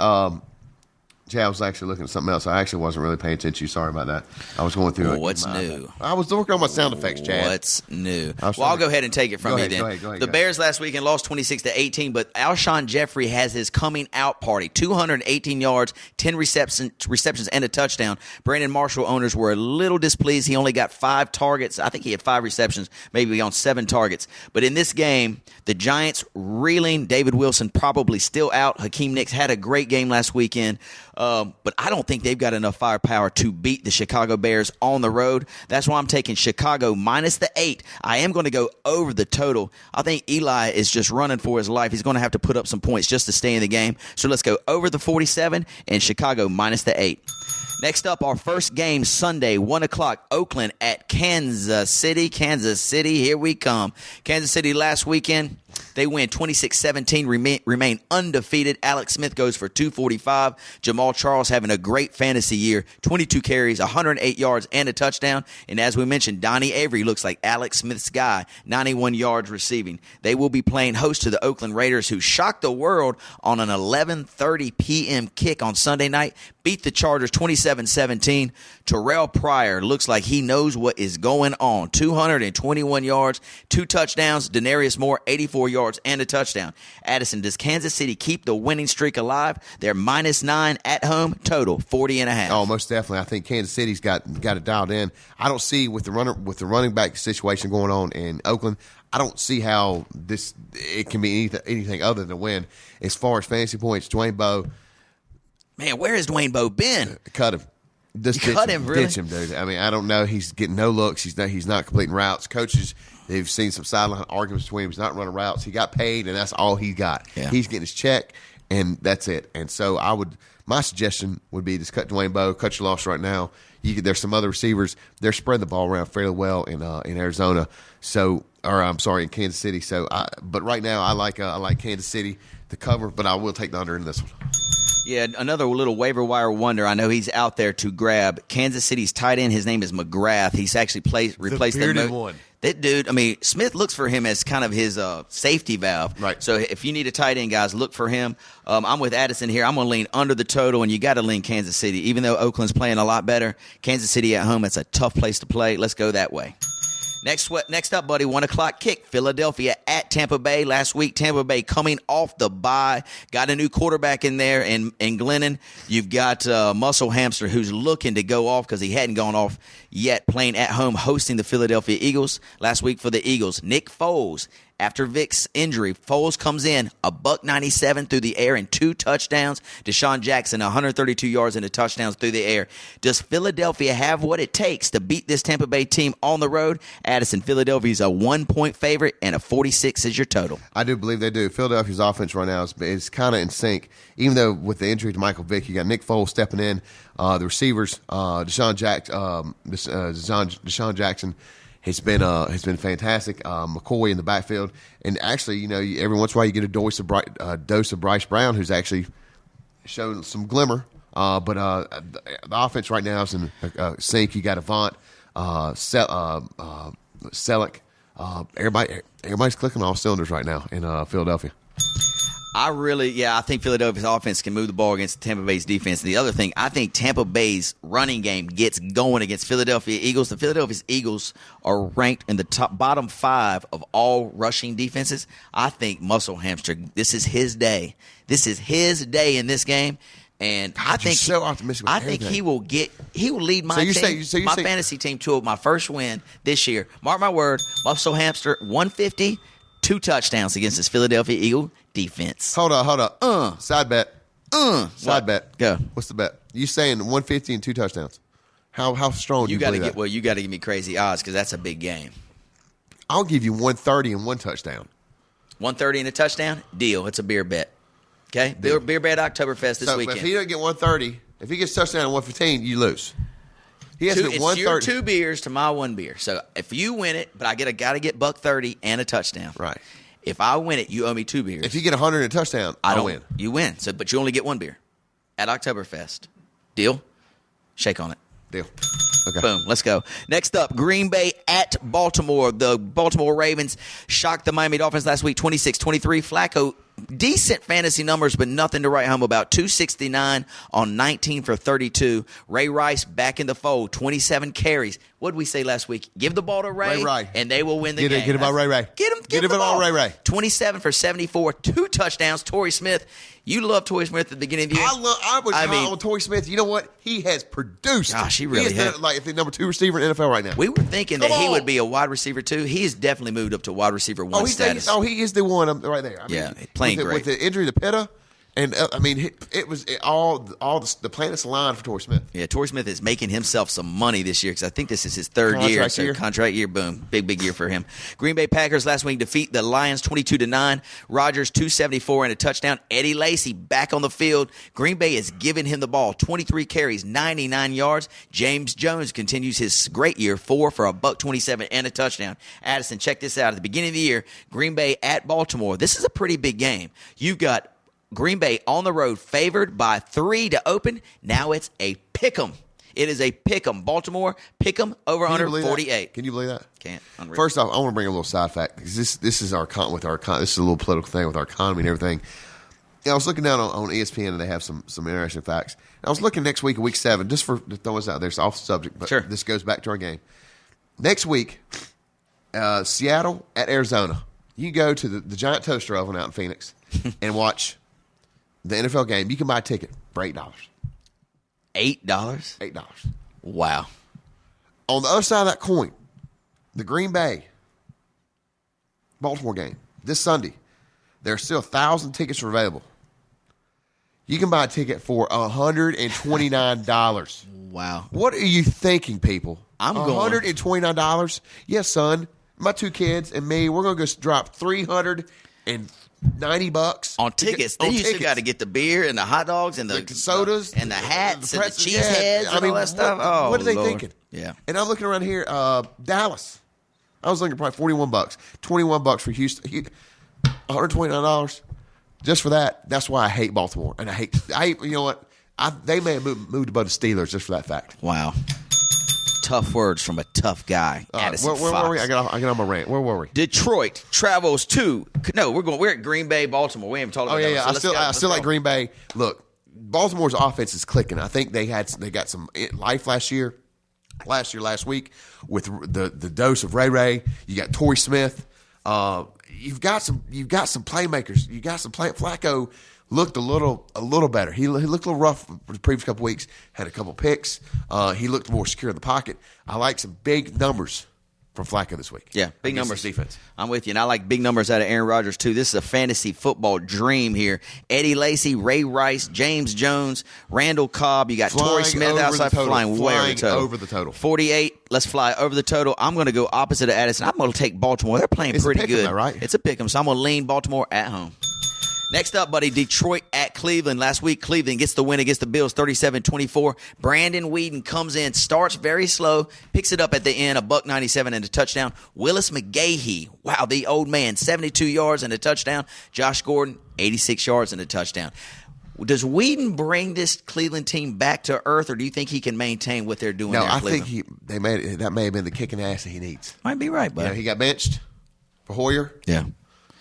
I was actually looking at something else. I actually wasn't really paying attention. Sorry about that. I was going through it. What's new? I was working on my sound effects, Chad. What's new? I'll go ahead and take it from you then. Go ahead. The Bears last weekend lost 26-18, but Alshon Jeffrey has his coming out party. 218 yards, 10 receptions, and a touchdown. Brandon Marshall owners were a little displeased. He only got 5 targets. I think he had 5 receptions, maybe on 7 targets. But in this game, the Giants reeling. David Wilson probably still out. Hakeem Nicks had a great game last weekend. But I don't think they've got enough firepower to beat the Chicago Bears on the road. That's why I'm taking Chicago minus the 8. I am going to go over the total. I think Eli is just running for his life. He's going to have to put up some points just to stay in the game. So let's go over the 47 and Chicago minus the 8. Next up, our first game Sunday, 1 o'clock, Oakland at Kansas City. Kansas City, here we come. Kansas City last weekend, they win 26-17, remain undefeated. Alex Smith goes for 245. Jamal Charles having a great fantasy year, 22 carries, 108 yards, and a touchdown. And as we mentioned, Donnie Avery looks like Alex Smith's guy, 91 yards receiving. They will be playing host to the Oakland Raiders, who shocked the world on an 11:30 p.m. kick on Sunday night. Beat the Chargers 27-17. Terrell Pryor looks like he knows what is going on. 221 yards, 2 touchdowns. Denarius Moore, 84 yards, and a touchdown. Addison, does Kansas City keep the winning streak alive? They're minus 9 at home, total 40.5. Oh, most definitely. I think Kansas City's got it dialed in. I don't see with the running back situation going on in Oakland, I don't see how it can be anything other than a win. As far as fantasy points, Dwayne Bowe. Man, where has Dwayne Bowe been? Cut him. Just cut him, really? Ditch him, dude. I mean, I don't know. He's getting no looks. He's not completing routes. Coaches, they've seen some sideline arguments between him. He's not running routes. He got paid, and that's all he got. Yeah. He's getting his check, and that's it. And so my suggestion would be just cut Dwayne Bowe, cut your loss right now. There's some other receivers. They're spreading the ball around fairly well in Arizona. In Kansas City. But right now I like Kansas City to cover, but I will take the under in this one. Yeah, another little waiver wire wonder. I know he's out there to grab. Kansas City's tight end, his name is McGrath. He's actually replaced the bearded one. That dude, I mean, Smith looks for him as kind of his safety valve. Right. So if you need a tight end, guys, look for him. I'm with Addison here. I'm going to lean under the total, and you got to lean Kansas City. Even though Oakland's playing a lot better, Kansas City at home, it's a tough place to play. Let's go that way. Next up, buddy, 1 o'clock kick. Philadelphia at Tampa Bay. Last week, Tampa Bay coming off the bye. Got a new quarterback in there in Glennon. You've got Muscle Hamster, who's looking to go off because he hadn't gone off yet, playing at home, hosting the Philadelphia Eagles. Last week for the Eagles, Nick Foles. After Vic's injury, Foles comes in, $197 through the air and 2 touchdowns. Deshaun Jackson, 132 yards and a touchdowns through the air. Does Philadelphia have what it takes to beat this Tampa Bay team on the road? Addison, Philadelphia's a 1-point favorite, and a 46 is your total. I do believe they do. Philadelphia's offense right now is kind of in sync. Even though with the injury to Michael Vick, you got Nick Foles stepping in. The receivers, Deshaun Jackson. It's been fantastic. McCoy in the backfield, and actually, every once in a while you get a dose of Bryce Brown, who's actually shown some glimmer. But the offense right now is in sync. You got Avant, Selleck. Everybody's clicking all cylinders right now in Philadelphia. I think Philadelphia's offense can move the ball against Tampa Bay's defense. And the other thing, I think Tampa Bay's running game gets going against Philadelphia Eagles. The Philadelphia Eagles are ranked in the bottom 5 of all rushing defenses. I think Muscle Hamster, this is his day. This is his day in this game. And God, I think you're so optimistic. I think he will lead my fantasy team to my first win this year. Mark my word, Muscle Hamster 150, 2 touchdowns against this Philadelphia Eagle defense. Hold up. Side bet. Side bet. Go. What's the bet? You saying 150 and 2 touchdowns? How strong do you believe that? Well, you got to give me crazy odds because that's a big game. I'll give you 130 and 1 touchdown. 130 and a touchdown? Deal. It's a beer bet. Okay? Beer bet Oktoberfest this weekend. If he doesn't get 130, if he gets touchdown and 115, you lose. He has to get 130. It's your 2 beers to my 1 beer. So if you win it, but I got to get $1.30 and a touchdown. Right. If I win it, you owe me 2 beers. If you get 100 and a touchdown, I'll win. You win. So, but you only get 1 beer at Oktoberfest. Deal? Shake on it. Deal. Okay. Boom. Let's go. Next up, Green Bay at Baltimore. The Baltimore Ravens shocked the Miami Dolphins last week, 26-23. Flacco, decent fantasy numbers, but nothing to write home about. 269 on 19 for 32. Ray Rice back in the fold, 27 carries. What did we say last week? Give the ball to Ray, and they will win the game. Get him about Ray. Get him the ball. Ray. 27 for 74, 2 touchdowns. Torrey Smith. You love Torrey Smith at the beginning of the year. I was high on Torrey Smith. You know what? He has produced. Gosh, he really has. Like the number 2 receiver in NFL right now. We were thinking that he would be a wide receiver too. He has definitely moved up to wide receiver 1 status. He is the one right there. Playing great. With the injury to Pitta, and all the planets aligned for Torrey Smith. Yeah, Torrey Smith is making himself some money this year because I think this is his 3rd year. Contract year, boom. Big year for him. Green Bay Packers last week defeat the Lions 22-9. Rodgers 274 and a touchdown. Eddie Lacy back on the field. Green Bay is giving him the ball. 23 carries, 99 yards. James Jones continues his great year, 4 for $127 and a touchdown. Addison, check this out. At the beginning of the year, Green Bay at Baltimore. This is a pretty big game. You've got Green Bay on the road favored by 3 to open. Now it's a pick'em. It is a pick'em. Baltimore pick'em over under 48. Can you believe that? Can't. Unreal. First off, I want to bring a little side fact because this is our this is a little political thing with our economy and everything. I was looking down on ESPN and they have some interesting facts. And I was looking next week, week 7, just to throw us out there. It's off subject, but sure. This goes back to our game. Next week, Seattle at Arizona. You go to the Giant Toaster Oven out in Phoenix and watch the NFL game. You can buy a ticket for $8. $8? $8. Wow. On the other side of that coin, the Green Bay Baltimore game this Sunday, there are still 1,000 tickets available. You can buy a ticket for $129. Wow. What are you thinking, people? I'm going $129. Yes, son. My 2 kids and me, we're going to go drop $390 on tickets. Then you still got to get the beer and the hot dogs and the sodas and the hats and the cheese heads and all that stuff. What are they Lord. thinking? Yeah. And I'm looking around here, Dallas. I was looking at probably $41, $21 for Houston, $129 just for that. That's why I hate Baltimore, and I hate. You know what? They may have moved above the Steelers just for that fact. Wow. Tough words from a tough guy. Addison Where Fox. were we? I got on my rant. Where were we? Detroit travels to. No, we're at Green Bay, Baltimore. We haven't talked about that. Yeah. I still like Green Bay. Look, Baltimore's offense is clicking. I think they got some life last week with the dose of Ray. You got Torrey Smith. You've got some playmakers. You got some Flacco looked a little better. He looked a little rough the previous couple weeks. Had a couple picks. He looked more secure in the pocket. I like some big numbers from Flacco this week. Yeah, big numbers. Defense. I'm with you, and I like big numbers out of Aaron Rodgers too. This is a fantasy football dream here. Eddie Lacy, Ray Rice, James Jones, Randall Cobb. You got Torrey Smith outside flying way over the total. 48. Let's fly over the total. I'm going to go opposite of Addison. I'm going to take Baltimore. They're playing pretty good. Though, right? It's a pick 'em, so I'm going to lean Baltimore at home. Next up, buddy, Detroit at Cleveland. Last week, Cleveland gets the win against the Bills, 37-24. Brandon Weeden comes in, starts very slow, picks it up at the end, $197 and a touchdown. Willis McGahee, wow, the old man, 72 yards and a touchdown. Josh Gordon, 86 yards and a touchdown. Does Weeden bring this Cleveland team back to earth, or do you think he can maintain what they're doing there in Cleveland? I think that may have been the kicking ass that he needs. Might be right, bud. He got benched for Hoyer. Yeah.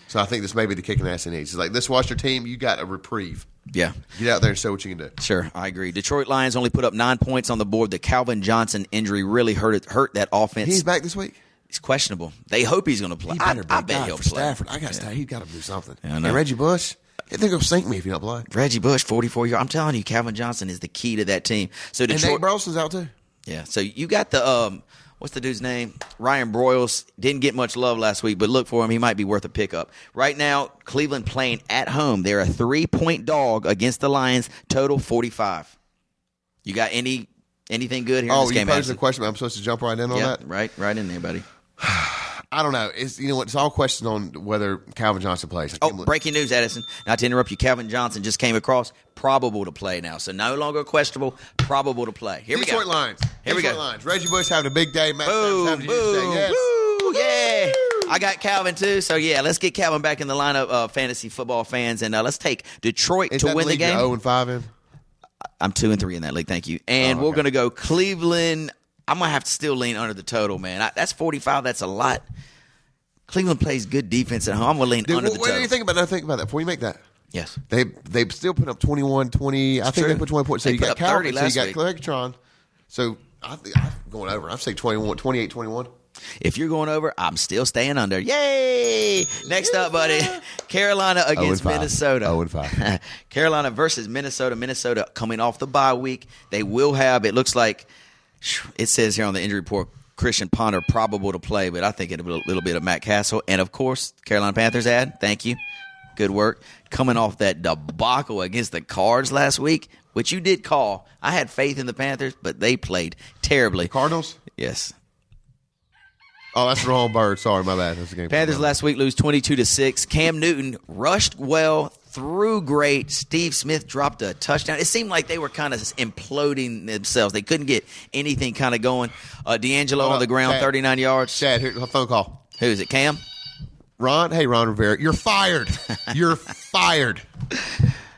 So I think this may be the kicking ass he needs. It's like, this was your team. You got a reprieve. Yeah. Get out there and show what you can do. Sure, I agree. Detroit Lions only put up 9 points on the board. The Calvin Johnson injury really hurt that offense. He's back this week? He's questionable. They hope he's going to play. I bet he'll play. Stafford. He's got to do something. Yeah, I know. And Reggie Bush, they're going to sink me if you don't play. Reggie Bush, 44 yards. I'm telling you, Calvin Johnson is the key to that team. So Detroit, and Nate Burleson's out too. Yeah. So you got the what's the dude's name? Ryan Broyles. Didn't get much love last week, but look for him. He might be worth a pickup. Right now, Cleveland playing at home. They're a 3-point dog against the Lions. Total 45. You got any Anything good here in Oh, this you game? posed a question. I'm supposed to jump right in on Yeah, that? right in there, buddy. I don't know. It's it's all questions on whether Calvin Johnson plays. Oh, breaking news, Edison. Not to interrupt you, Calvin Johnson just came across, probable to play now. So no longer questionable, probable to play. Here we go. Detroit Lions. Here we Detroit go. Lions. Reggie Bush having a big day. Matt Boom, Stafford's having a huge day. boom, Yes. woo, yeah. I got Calvin too. So yeah, let's get Calvin back in the lineup of fantasy football fans, and let's take Detroit Is to that win the league you're game. 0-5 in? I'm 2-3 in that league. Thank you. And Oh, we're okay. going to go Cleveland. I'm going to have to still lean under the total, man. That's 45. That's a lot. Cleveland plays good defense at home. I'm going to lean Dude, under the what do total. you think about that? Think about that before you make that. Yes. They still put up 21, 20. I think true. they put 20 points. So They you put got up 30 Calvin. So you last got week. Clegtron. So I'm going over. I'm saying 21, 28, 21. If you're going over, I'm still staying under. Yay! Next up, buddy. Carolina against 0-5. Minnesota. 0-5. Carolina versus Minnesota. Minnesota coming off the bye week. They will have, it looks like, it says here on the injury report, Christian Ponder probable to play, but I think it'll be a little bit of Matt Castle. And, of course, Carolina Panthers ad. Thank you. Good work. Coming off that debacle against the Cards last week, which you did call. I had faith in the Panthers, but they played terribly. Cardinals? Yes. Oh, that's the wrong bird. Sorry, my bad. That's the game. Panthers last week lose 22-6. Cam Newton rushed well, threw great. Steve Smith dropped a touchdown. It seemed like they were kind of imploding themselves. They couldn't get anything kind of going. D'Angelo Hold on the up, ground, Chad. 39 yards. Chad, here's a phone call. Who is it, Cam? Ron, hey, Ron Rivera, you're fired. You're fired.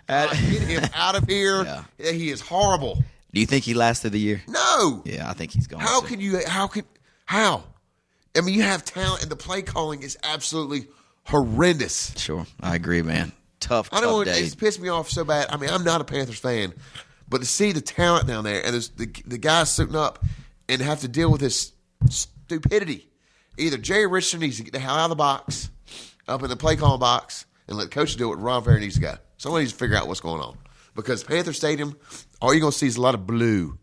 Get him out of here. Yeah. He is horrible. Do you think he lasted the year? No. Yeah, I think he's gone. How too. can you? How? I mean, you have talent, and the play calling is absolutely horrendous. Sure, I agree, man. Tough I don't. day. It's pissed me off so bad. I mean, I'm not a Panthers fan, but to see the talent down there and there's the guys suiting up and have to deal with this stupidity. Either Jerry Richardson needs to get the hell out of the box, up in the play calling box, and let the coach do it. Ron Rivera needs to go. Someone needs to figure out what's going on because Panther Stadium, all you're going to see is a lot of blue.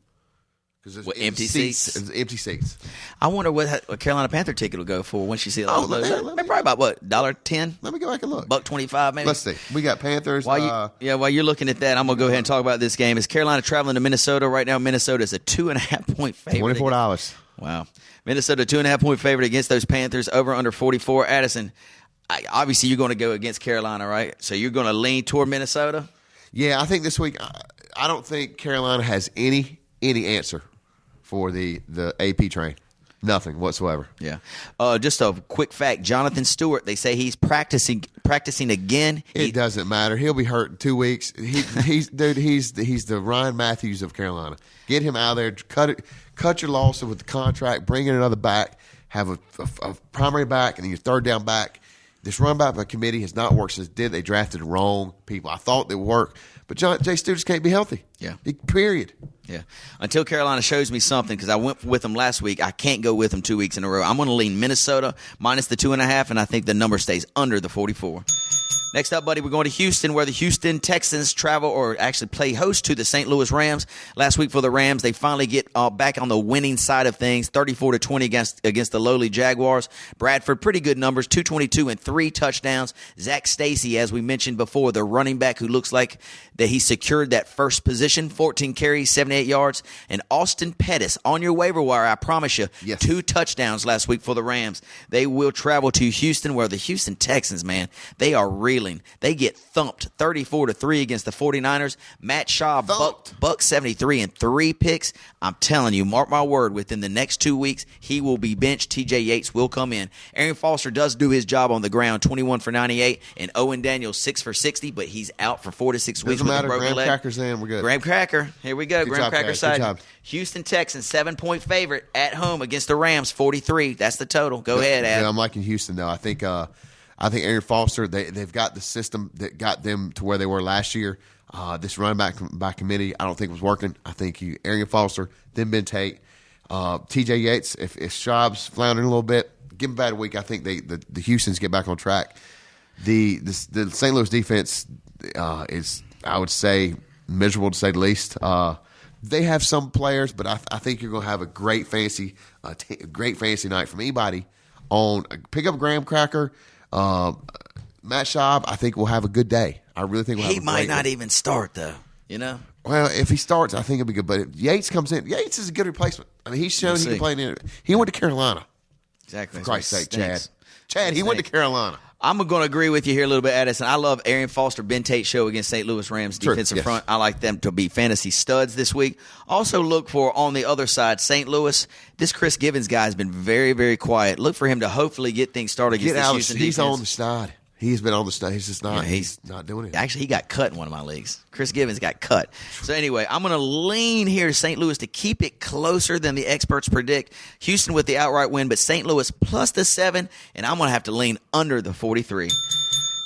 Because empty seats. It's empty seats. I wonder what a Carolina Panther ticket will go for when she sees it. Oh, let me- Probably about what, $1.10, Let me go back and look. $1.25 maybe. Let's see. We got Panthers. While you're looking at that, I'm gonna go ahead and talk about this game. Is Carolina traveling to Minnesota right now? Minnesota is a 2.5 point favorite. $24. Wow, Minnesota 2.5 point favorite against those Panthers. Over under 44. Addison, obviously you're going to go against Carolina, right? So you're going to lean toward Minnesota. Yeah, I think this week, I don't think Carolina has any answer for the AP train. Nothing whatsoever. Yeah. Just a quick fact: Jonathan Stewart. They say he's practicing again. It doesn't matter. He'll be hurt in 2 weeks. He's the Ryan Matthews of Carolina. Get him out of there. Cut your losses with the contract. Bring in another back. Have a primary back and then your third down back. This run back by committee has not worked since it did. They drafted the wrong people. I thought they would work, but Jay Stewart just can't be healthy. Yeah. Period. Yeah. Until Carolina shows me something, because I went with them last week, I can't go with them 2 weeks in a row. I'm going to lean Minnesota minus the 2.5, and I think the number stays under the 44. Next up, buddy, we're going to Houston, where the Houston Texans travel or actually play host to the St. Louis Rams. Last week for the Rams, they finally get back on the winning side of things, 34-20 against the lowly Jaguars. Bradford, pretty good numbers, 222 and 3 touchdowns. Zach Stacy, as we mentioned before, the running back who looks like that he secured that first position, 14 carries, 78 yards. And Austin Pettis on your waiver wire, I promise you, Yes. 2 touchdowns last week for the Rams. They will travel to Houston, where the Houston Texans, man, they are reeling. They get thumped 34-3 against the 49ers. Matt Shaw, buck 73 and 3 picks. I'm telling you, mark my word, within the next 2 weeks, he will be benched. TJ Yates will come in. Aaron Foster does do his job on the ground, 21 for 98, and Owen Daniels 6 for 60, but he's out for 4 to 6 weeks Doesn't with a matter. broken Graham leg. Cracker's in. We're good. Graham Cracker. Here we go. Good Graham job, Cracker Chad. side. Good job. Houston Texans, 7-point favorite at home against the Rams, 43. That's the total. Go ahead, Adam. Yeah, I'm liking Houston, though. I think Aaron Foster, they've got the system that got them to where they were last year. This run back by committee, I don't think was working. I think Aaron Foster, then Ben Tate, TJ Yates. If Schaub's floundering a little bit, give him a bad week. I think the Houstons get back on track. The St. Louis defense is, I would say, miserable to say the least. They have some players, but I think you're going to have a great fantasy night from anybody. Pick up Graham Cracker. Matt Schaub, I think, will have a good day. I really think we'll have a He great might not day. even start, though. You know? Well, if he starts, I think it'll be good. But if Yates comes in, Yates is a good replacement. I mean, he's shown he can play in it. He went to Carolina. Exactly. For Christ's sake, Chad. Chad, he went to Carolina. I'm going to agree with you here a little bit, Addison. I love Arian Foster, Ben Tate show against St. Louis Rams defensive front. I like them to be fantasy studs this week. Also look for, on the other side, St. Louis. This Chris Givens guy has been very, very quiet. Look for him to hopefully get things started against this Houston defense. He's on the side. He's been on the side. He's just not. He's not doing it. Actually, he got cut in one of my leagues. Chris Givens got cut. So anyway, I'm going to lean here to St. Louis to keep it closer than the experts predict. Houston with the outright win, but St. Louis plus the 7, and I'm going to have to lean under the 43.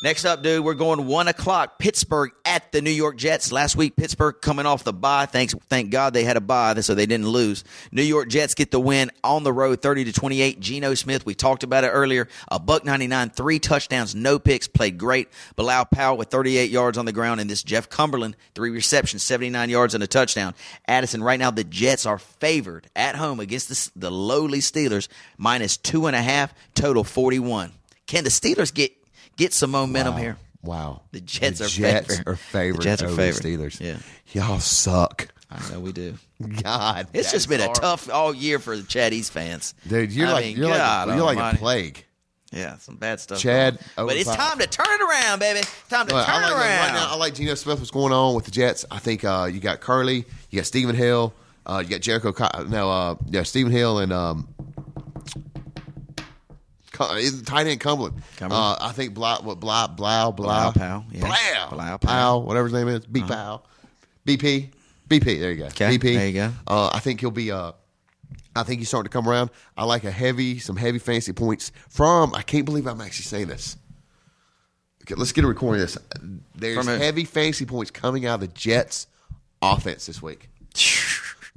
Next up, dude, we're going 1 o'clock. Pittsburgh at the New York Jets. Last week, Pittsburgh coming off the bye. Thank God they had a bye, so they didn't lose. New York Jets get the win on the road, 30-28. Geno Smith, we talked about it earlier. $199, 3 touchdowns, no picks, played great. Bilal Powell with 38 yards on the ground, and this Jeff Cumberland, 3 receptions, 79 yards and a touchdown. Addison, right now the Jets are favored at home against the lowly Steelers, minus 2.5, total 41. Can the Steelers get some momentum here? Wow. The Jets are favored. The Jets are favored. Steelers. Yeah. Y'all suck. I know we do. God. It's just been a tough all year for the Chad East fans. Dude, you're like a plague. Yeah, some bad stuff. Chad. But it's time to turn it around, baby. It's time to turn it around. Right now, I like Geno Smith. What's going on with the Jets? I think you got Curley, you got Stephen Hill, you got Jericho. Stephen Hill and tight end Cumberland. I think Bilal Powell. Yeah. Bilal Powell, whatever his name is. BP. There you go. Okay. BP. There you go. I think he'll be. I think he's starting to come around. I like some heavy fantasy points from. I can't believe I'm actually saying this. Okay, let's get a recording of this. There's heavy fantasy points coming out of the Jets offense this week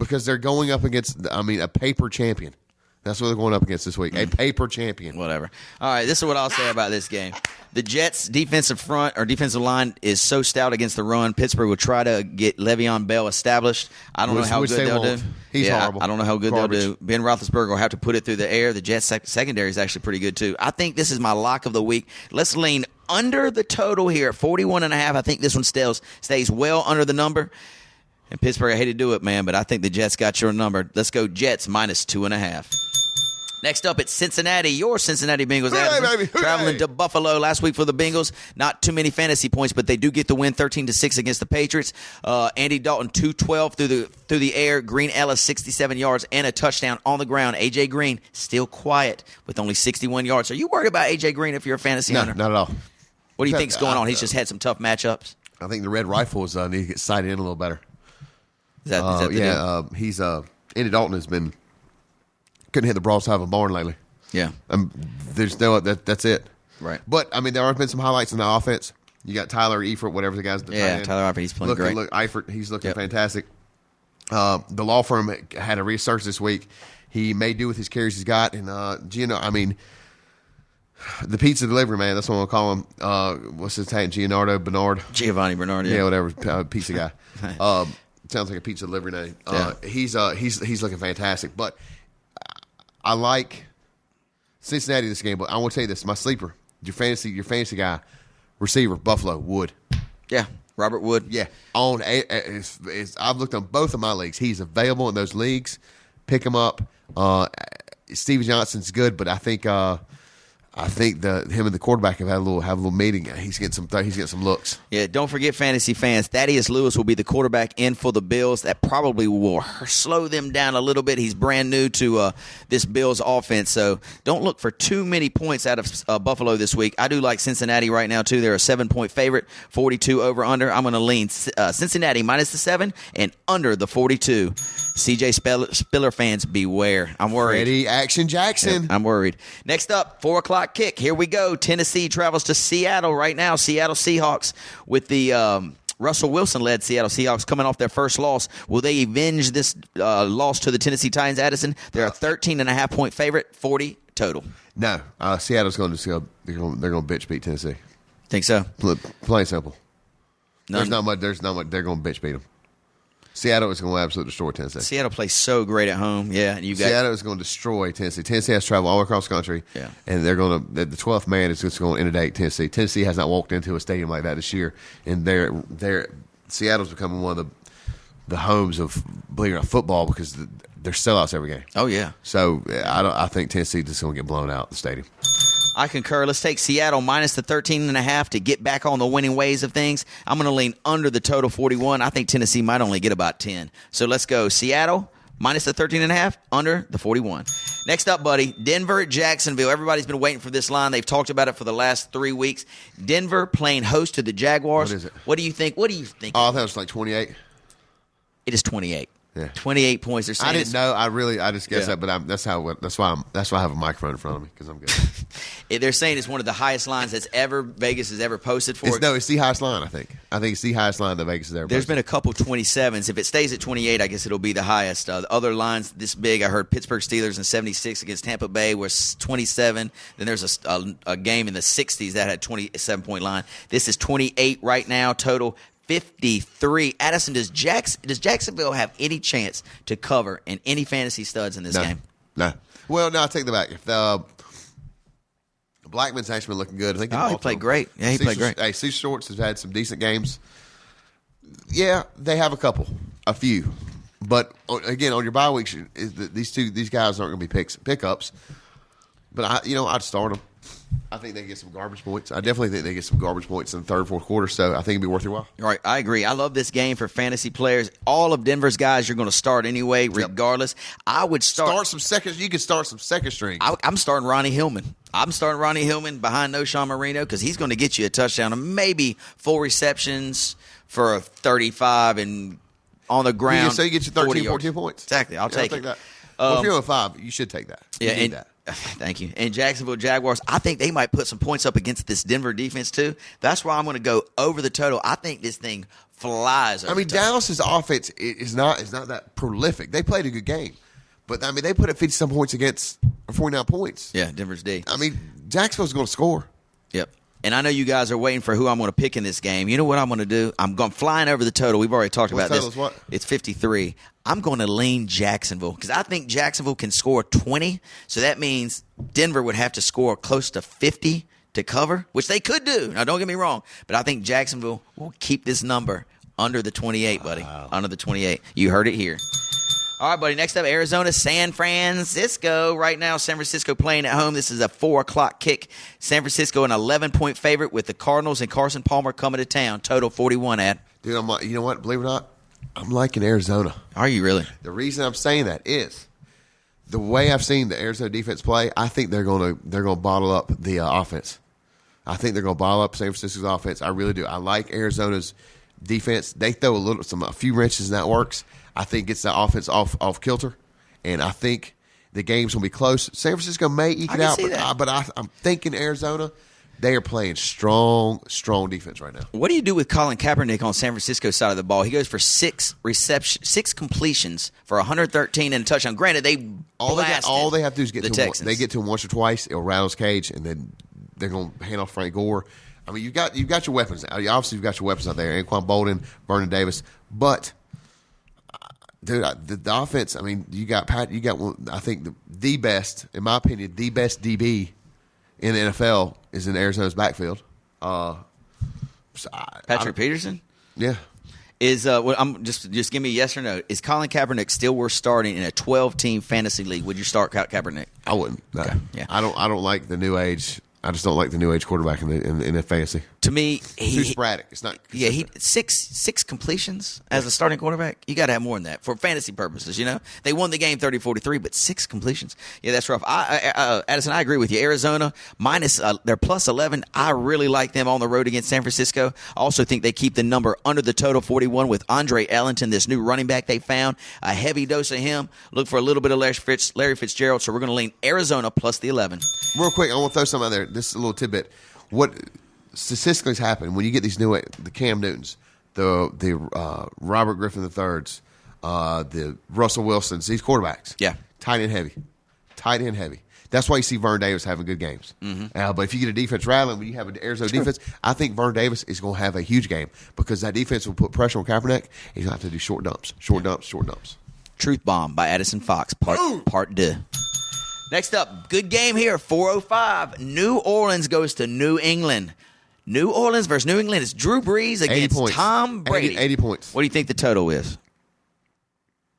because they're going up against. A paper champion. That's what they're going up against this week. A paper champion. Whatever. All right, this is what I'll say about this game. The Jets' defensive line is so stout against the run. Pittsburgh will try to get Le'Veon Bell established. I don't know how good they'll do. He's horrible. I don't know how good they'll do. Ben Roethlisberger will have to put it through the air. The Jets' secondary is actually pretty good, too. I think this is my lock of the week. Let's lean under the total here at 41.5. I think this one stays well under the number. And Pittsburgh, I hate to do it, man, but I think the Jets got your number. Let's go Jets minus 2.5. Next up, it's Cincinnati. Your Cincinnati Bengals. Traveling to Buffalo last week for the Bengals. Not too many fantasy points, but they do get the win 13-6 against the Patriots. Andy Dalton, 212 through the air. Green Ellis, 67 yards and a touchdown on the ground. A.J. Green, still quiet with only 61 yards. Are you worried about A.J. Green if you're a fantasy owner? No, not at all. What do you think's going on? He's just had some tough matchups. I think the Red Rifles need to get sighted in a little better. Is that the deal? He's Andy Dalton has been couldn't hit the broadside of a barn lately. Yeah, there's no that's it. Right, but there have been some highlights in the offense. You got Tyler Eifert, whatever the guy's. Tyler Eifert, he's playing great. Eifert, he's looking fantastic. The law firm had a research this week. He may do with his carries he's got, and the pizza delivery man. That's what I'm gonna call him. What's his name? Giovanni Bernard. Yeah, whatever. Pizza guy. Sounds like a pizza delivery name. He's looking fantastic. But I like Cincinnati this game. But I want to tell you this: my sleeper, your fantasy guy, receiver, Buffalo Wood. Yeah, Robert Wood. Yeah, I've looked on both of my leagues. He's available in those leagues. Pick him up. Steve Johnson's good, but I think him and the quarterback have had a little meeting. He's getting some looks. Yeah, don't forget, fantasy fans, Thaddeus Lewis will be the quarterback in for the Bills. That probably will slow them down a little bit. He's brand new to this Bills offense, so don't look for too many points out of Buffalo this week. I do like Cincinnati right now too. They're a 7-point favorite, 42 over under. I'm going to lean Cincinnati minus the 7 and under the 42. CJ Spiller fans, beware. I'm worried. Freddie Action Jackson. Yep, I'm worried. Next up, 4 o'clock kick. Here we go. Tennessee travels to Seattle right now. Seattle Seahawks with the Russell Wilson-led Seattle Seahawks coming off their first loss. Will they avenge this loss to the Tennessee Titans, Addison? They're a 13.5-point favorite, 40 total. No. Seattle's going to they're going to bitch beat Tennessee. Think so? Plain simple. None. There's not much. They're going to bitch beat them. Seattle is going to absolutely destroy Tennessee. Seattle plays so great at home. Yeah, and Seattle is going to destroy Tennessee. Tennessee has to travel all across the country. Yeah, and they're going to. The 12th man is just going to inundate Tennessee. Tennessee has not walked into a stadium like that this year, and Seattle's becoming one of the homes of, believe it or not, football because they're sellouts every game. Oh, yeah. So I think Tennessee is just going to get blown out in the stadium. I concur. Let's take Seattle minus the 13.5 to get back on the winning ways of things. I'm going to lean under the total 41. I think Tennessee might only get about 10. So let's go Seattle minus the 13.5, under the 41. Next up, buddy, Denver at Jacksonville. Everybody's been waiting for this line. They've talked about it for the last 3 weeks. Denver playing host to the Jaguars. What is it? What do you think? What do you think? Oh, I thought it was like 28. It is 28. Yeah. 28 points. They're saying I didn't know. I just guessed Yeah. that, but that's why I have a microphone in front of me because I'm good. They're saying it's one of the highest lines that's ever Vegas has ever posted for it. It's the highest line. I think it's the highest line that Vegas has ever. There's posted. been a couple 27s. If it stays at 28, I guess it'll be the highest. The other lines this big, I heard Pittsburgh Steelers in 76 against Tampa Bay was 27. Then there's a game in the 60s that had 27-point line. This is 28 right now total. 53. Addison, does Jacksonville have any chance to cover in any fantasy studs in this game? No. Well, no, I take that back. If Blackman's actually been looking good. I think he played great. Yeah, he played great. Hey, Cecil Shorts has had some decent games. Yeah, they have a few. But again, on your bye weeks, these guys aren't going to be pickups. But I'd start them. I think they get some garbage points. I definitely think they get some garbage points in the third, fourth quarter. So I think it'd be worth your while. All right, I agree. I love this game for fantasy players. All of Denver's guys, you're going to start anyway, regardless. I would start some second. You can start some second string. I'm starting Ronnie Hillman. I'm starting Ronnie Hillman behind Noshawn Marino because he's going to get you a touchdown and maybe 4 receptions for a 35 and on the ground. Yeah, so you get you 13, 14 points. Exactly. I'll take it. That. Well, if you're on 5, you should take that. Yeah, and that. Thank you. And Jacksonville Jaguars, I think they might put some points up against this Denver defense too. That's why I'm going to go over the total. I think this thing flies over the total. Dallas's offense is not that prolific. They played a good game. But, they put up 50-some points against 49 points. Yeah, Denver's D. Jacksonville's going to score. Yep. And I know you guys are waiting for who I'm going to pick in this game. You know what I'm going to do? I'm going flying over the total. We've already talked about this. Total is what? It's 53. I'm going to lean Jacksonville because I think Jacksonville can score 20. So that means Denver would have to score close to 50 to cover, which they could do. Now, don't get me wrong, but I think Jacksonville will keep this number under the 28, buddy. Wow. Under the 28. You heard it here. All right, buddy. Next up, Arizona, San Francisco. Right now, San Francisco playing at home. This is a 4 o'clock kick. San Francisco, an 11-point favorite with the Cardinals and Carson Palmer coming to town. Total 41 at. Dude, you know what? Believe it or not, I'm liking Arizona. Are you really? The reason I'm saying that is the way I've seen the Arizona defense play. I think they're going to bottle up the offense. I think they're going to bottle up San Francisco's offense. I really do. I like Arizona's defense. They throw a few wrenches and that works. I think it's the offense off kilter, and I think the game's going to be close. San Francisco may eke it out, but I'm thinking Arizona, they are playing strong defense right now. What do you do with Colin Kaepernick on San Francisco's side of the ball? He goes for 6 completions for 113 and a touchdown. Granted, all they have to do is get to him. They get to him once or twice, it'll rattle his cage, and then they're going to hand off Frank Gore. You've got your weapons. Obviously, you've got your weapons out there. Anquan Bolden, Vernon Davis, but. Dude, the offense. You got Pat. You got I think the best, in my opinion, the best DB in the NFL is in Arizona's backfield. Patrick Peterson. Yeah. Is I'm just give me a yes or no. Is Colin Kaepernick still worth starting in a 12-team fantasy league? Would you start Kaepernick? I wouldn't. No. Okay. Yeah. I don't like the new age. I just don't like the new age quarterback in the fantasy. To me, too sporadic. It's not. Yeah, six completions as a starting quarterback. You got to have more than that for fantasy purposes. They won the game 30-43, but 6 completions. Yeah, that's rough. Addison, I agree with you. Arizona minus they're plus 11. I really like them on the road against San Francisco. I also think they keep the number under the total 41 with Andre Ellington, this new running back they found. A heavy dose of him. Look for a little bit of Larry Fitzgerald. So we're going to lean Arizona plus the 11. Real quick, I want to throw something out there. This is a little tidbit. What statistically has happened when you get these the Cam Newtons, the Robert Griffin III's, the Russell Wilsons, these quarterbacks. Yeah. Tight end heavy. That's why you see Vern Davis having good games. Mm-hmm. But if you get a defense rattling, when you have an Arizona defense, I think Vern Davis is going to have a huge game because that defense will put pressure on Kaepernick. He's going to have to do short dumps. Truth Bomb by Addison Fox, part 2. Next up, good game here, 4:05. New Orleans goes to New England. New Orleans versus New England. It's Drew Brees against Tom Brady. 80 points. What do you think the total is?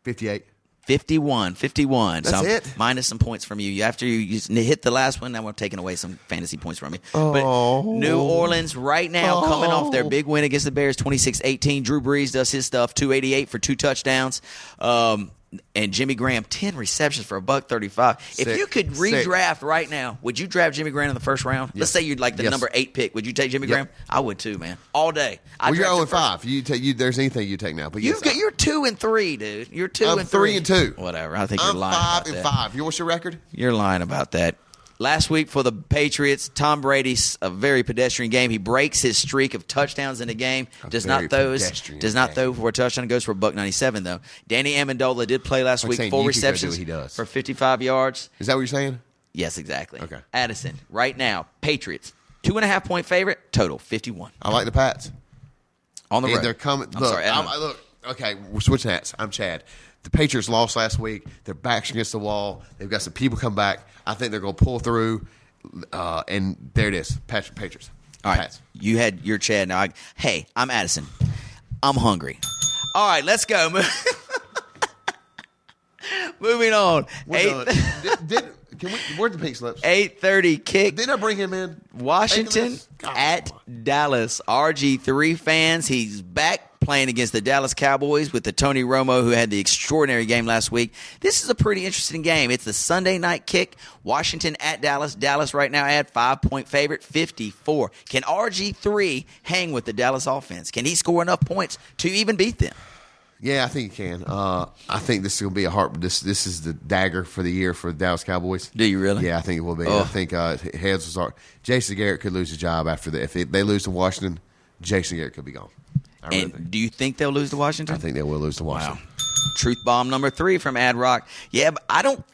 58. 51. That's So it? minus some points from you. After you hit the last one, now we're taking away some fantasy points from you. Oh. But New Orleans right now coming off their big win against the Bears, 26-18. Drew Brees does his stuff, 288 for 2 touchdowns. And Jimmy Graham, 10 receptions for $135. If you could redraft right now, would you draft Jimmy Graham in the first round? Let's say you'd like the number 8 pick. Would you take Jimmy Graham? I would too, man. All day. Well, you're 0-5. There's anything you take now. But you're 2-3, dude. You're 2 I'm and 3. 3-2. Whatever. I think you're I'm lying. 5 about and that. 5. What's your record? You're lying about that. Last week for the Patriots, Tom Brady's a very pedestrian game. He breaks his streak of touchdowns in the game. Does not throw for a touchdown. Goes for $197 though. Danny Amendola did play last week. 4 receptions for 55 yards. Is that what you're saying? Yes, exactly. Okay. Addison, right now, Patriots 2.5 point favorite. Total 51 I like the Pats. on the road. And they're coming. I'm Look, sorry, look. Okay, we're switching hats. I'm Chad. The Patriots lost last week. Their backs against the wall. They've got some people come back. I think they're going to pull through. And there it is. Patriots. All right. Pats. You had your Chad. Now, I'm Addison. I'm hungry. All right, let's go. Moving on. We're done. Where's the pink slips? 8:30 kick. Didn't I bring him in? Washington at Dallas. RG3 fans, he's back playing against the Dallas Cowboys with the Tony Romo, who had the extraordinary game last week. This is a pretty interesting game. It's the Sunday night kick. Washington at Dallas. Dallas right now at 5-point favorite, 54. Can RG3 hang with the Dallas offense? Can he score enough points to even beat them? Yeah, I think he can. I think this is going to be a hard. This is the dagger for the year for the Dallas Cowboys. Do you really? Yeah, I think it will be. Oh. I think heads will start. Jason Garrett could lose his job after that. If they lose to Washington, Jason Garrett could be gone. I really think. Do you think they'll lose to Washington? I think they will lose to Washington. Wow. Truth bomb number 3 from Ad Rock. Yeah, but I don't.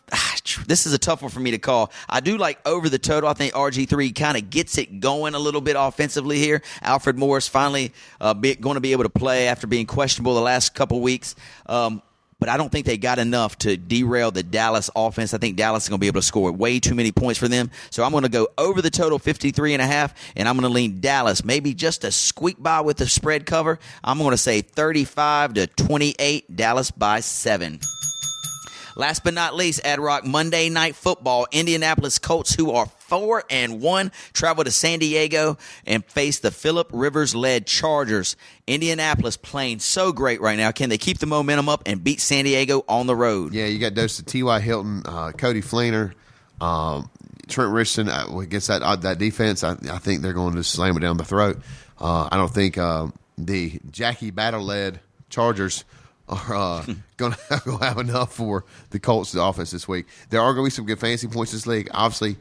This is a tough one for me to call. I do like over the total. I think RG3 kind of gets it going a little bit offensively here. Alfred Morris finally going to be able to play after being questionable the last couple weeks. But I don't think they got enough to derail the Dallas offense. I think Dallas is going to be able to score way too many points for them. So I'm going to go over the total 53.5, and I'm going to lean Dallas. Maybe just a squeak by with the spread cover. I'm going to say 35-28, Dallas by 7. Last but not least, Ad Rock, Monday Night Football. Indianapolis Colts, who are 4-1, travel to San Diego and face the Phillip Rivers-led Chargers. Indianapolis playing so great right now. Can they keep the momentum up and beat San Diego on the road? Yeah, you got doses of T.Y. Hilton, Cody Fleener, Trent Richardson against that defense. I think they're going to slam it down the throat. I don't think the Jackie Battle-led Chargers are going to have enough for the Colts' offense this week. There are going to be some good fantasy points in this league. Obviously,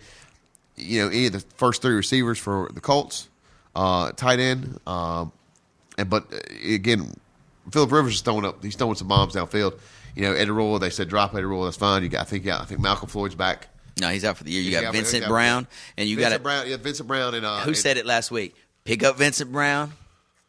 any of the first 3 receivers for the Colts, tight end. But again, Phillip Rivers is he's throwing some bombs downfield. Eddie Royal, they said drop Eddie Royal. That's fine. I think Malcolm Floyd's back. No, he's out for the year. You got Vincent Brown, and you got Vincent Brown, and who said it last week? Pick up Vincent Brown.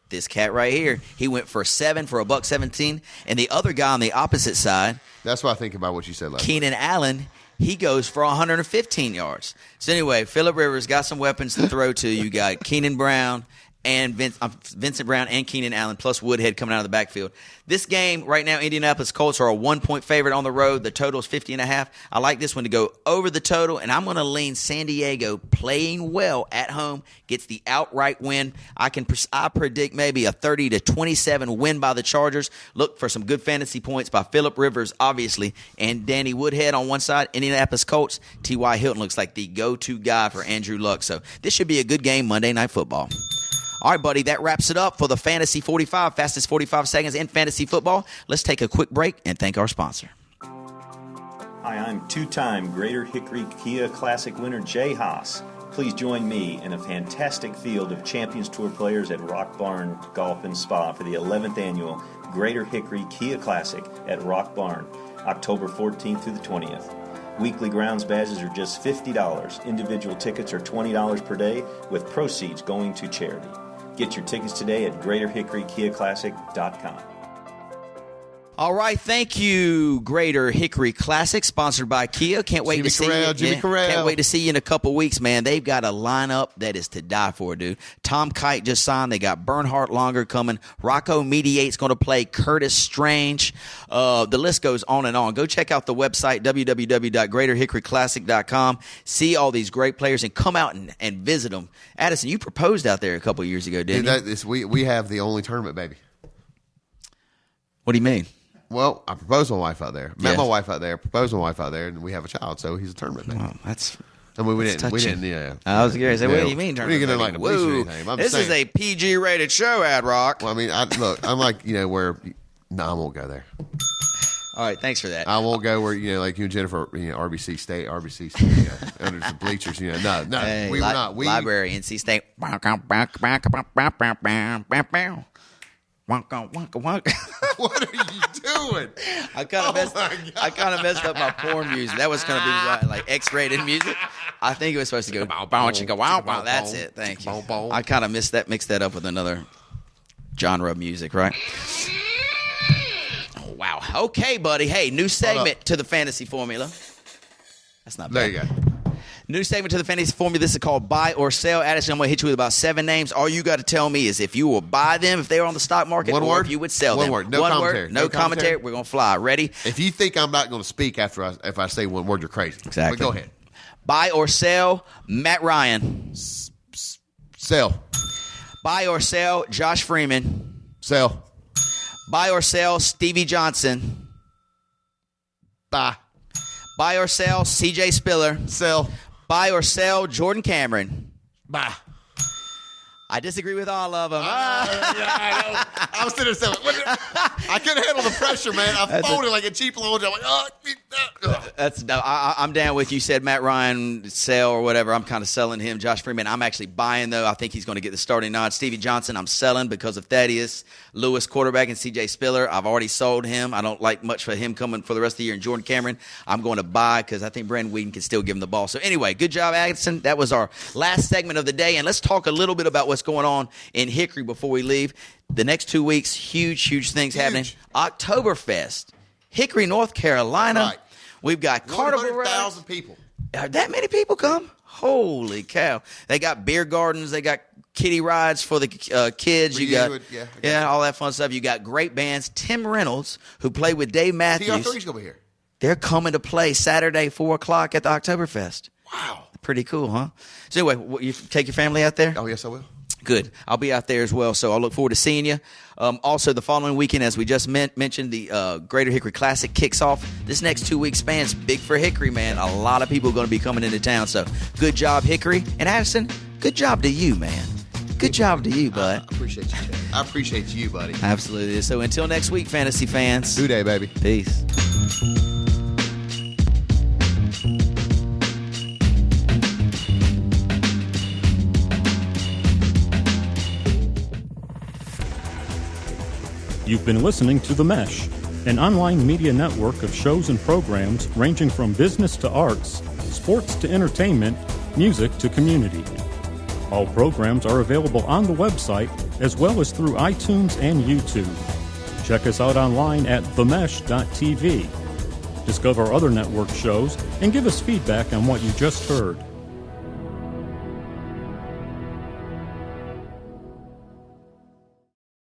This cat right here, he went for 7 for $117, and the other guy on the opposite side, that's what I think about what you said last week. Keenan Allen, he goes for 115 yards. So anyway, Phillip Rivers got some weapons to throw to. You got Keenan Brown and Vincent Brown and Keenan Allen, plus Woodhead coming out of the backfield. This game right now, Indianapolis Colts are a 1-point favorite on the road. The total is 50.5. I like this one to go over the total, and I'm going to lean San Diego playing well at home, gets the outright win. I predict maybe a 30-27 win by the Chargers. Look for some good fantasy points by Phillip Rivers, obviously, and Danny Woodhead on one side. Indianapolis Colts, T.Y. Hilton looks like the go-to guy for Andrew Luck. So this should be a good game Monday Night Football. All right, buddy, that wraps it up for the Fantasy 45, fastest 45 seconds in fantasy football. Let's take a quick break and thank our sponsor. Hi, I'm 2-time Greater Hickory Kia Classic winner Jay Haas. Please join me in a fantastic field of Champions Tour players at Rock Barn Golf and Spa for the 11th annual Greater Hickory Kia Classic at Rock Barn, October 14th through the 20th. Weekly grounds badges are just $50. Individual tickets are $20 per day, with proceeds going to charity. Get your tickets today at GreaterHickoryKiaClassic.com. All right, thank you, Greater Hickory Classic, sponsored by Kia. Can't wait to see you. Jimmy Corral. Can't wait to see you in a couple weeks, man. They've got a lineup that is to die for, dude. Tom Kite just signed. They got Bernhardt Longer coming. Rocco Mediate's going to play Curtis Strange. The list goes on and on. Go check out the website, www.greaterhickoryclassic.com. See all these great players and come out and visit them. Addison, you proposed out there a couple years ago, didn't you? We have the only tournament, baby. What do you mean? Well, I proposed my wife out there. Met Yes. my wife out there. Proposed my wife out there, and we have a child. So he's a tournament baby. Oh, that's. I mean, we That's didn't. touching. Yeah. I was going to say, what Yeah. do you mean? We didn't get in like the police or anything. I'm This saying. is a PG-rated show, Ad Rock. Well, I mean, I'm like, where. No, I won't go there. All right, thanks for that. I won't go where like you and Jennifer, RBC State, under the bleachers. No, Hey, we were not. We library, NC State. What are What are you doing? I kind of messed up my porn music. That was going to be like X-rated music. I think it was supposed to go bow bow and go wow wow. That's it. Thank you. I kind of mixed that up with another genre of music, right? Oh, wow. Okay, buddy. Hey, new segment to the fantasy formula. That's not bad. There you go. New segment to the fantasy formula. This is called buy or sell. Addison, I'm going to hit you with about 7 names. All you got to tell me is if you will buy them if they are on the stock market, One or word? if you would sell One them. word. No One commentary. word. No No commentary. commentary. We're going to fly. Ready? If you think I'm not going to speak if I say one word, you're crazy. Exactly. But go ahead. Buy or sell Matt Ryan. Sell. Buy or sell Josh Freeman. Sell. Buy or sell Stevie Johnson. Buy. Buy or sell CJ Spiller. Sell. Buy or sell Jordan Cameron. Buy. I disagree with all of them. I know. I was sitting there saying, I couldn't handle the pressure, man. I folded like a cheap laundry. I'm like, I'm down with you. Said Matt Ryan sell or whatever. I'm kind of selling him. Josh Freeman, I'm actually buying though. I think he's going to get the starting nod. Stevie Johnson, I'm selling because of Thaddeus Lewis, quarterback, and CJ Spiller. I've already sold him. I don't like much for him coming for the rest of the year. And Jordan Cameron, I'm going to buy because I think Brandon Whedon can still give him the ball. So anyway, good job, Addison. That was our last segment of the day, and let's talk a little bit about what's going on in Hickory before we leave. The next 2 weeks, huge things happening. Oktoberfest, Hickory, North Carolina. Right. We've got Carnival 100,000 people. Are that many people come? Holy cow. They got beer gardens. They got kiddie rides for the kids. All that fun stuff. You got great bands. Tim Reynolds, who played with Dave Matthews. TR3's going to be here. They're coming to play Saturday, 4 o'clock at the Oktoberfest. Wow. Pretty cool, huh? So anyway, you take your family out there? Oh, yes, I will. Good. I'll be out there as well, so I'll look forward to seeing you. Also, the following weekend, as we just mentioned, the Greater Hickory Classic kicks off. This next 2 week span's big for Hickory, man. A lot of people are going to be coming into town, so good job, Hickory. And Addison, good job to you, man. Good job to you, bud. I appreciate you, Chad. I appreciate you, buddy. Absolutely. So until next week, fantasy fans. Good day, baby. Peace. You've been listening to The Mesh, an online media network of shows and programs ranging from business to arts, sports to entertainment, music to community. All programs are available on the website as well as through iTunes and YouTube. Check us out online at themesh.tv. Discover other network shows and give us feedback on what you just heard.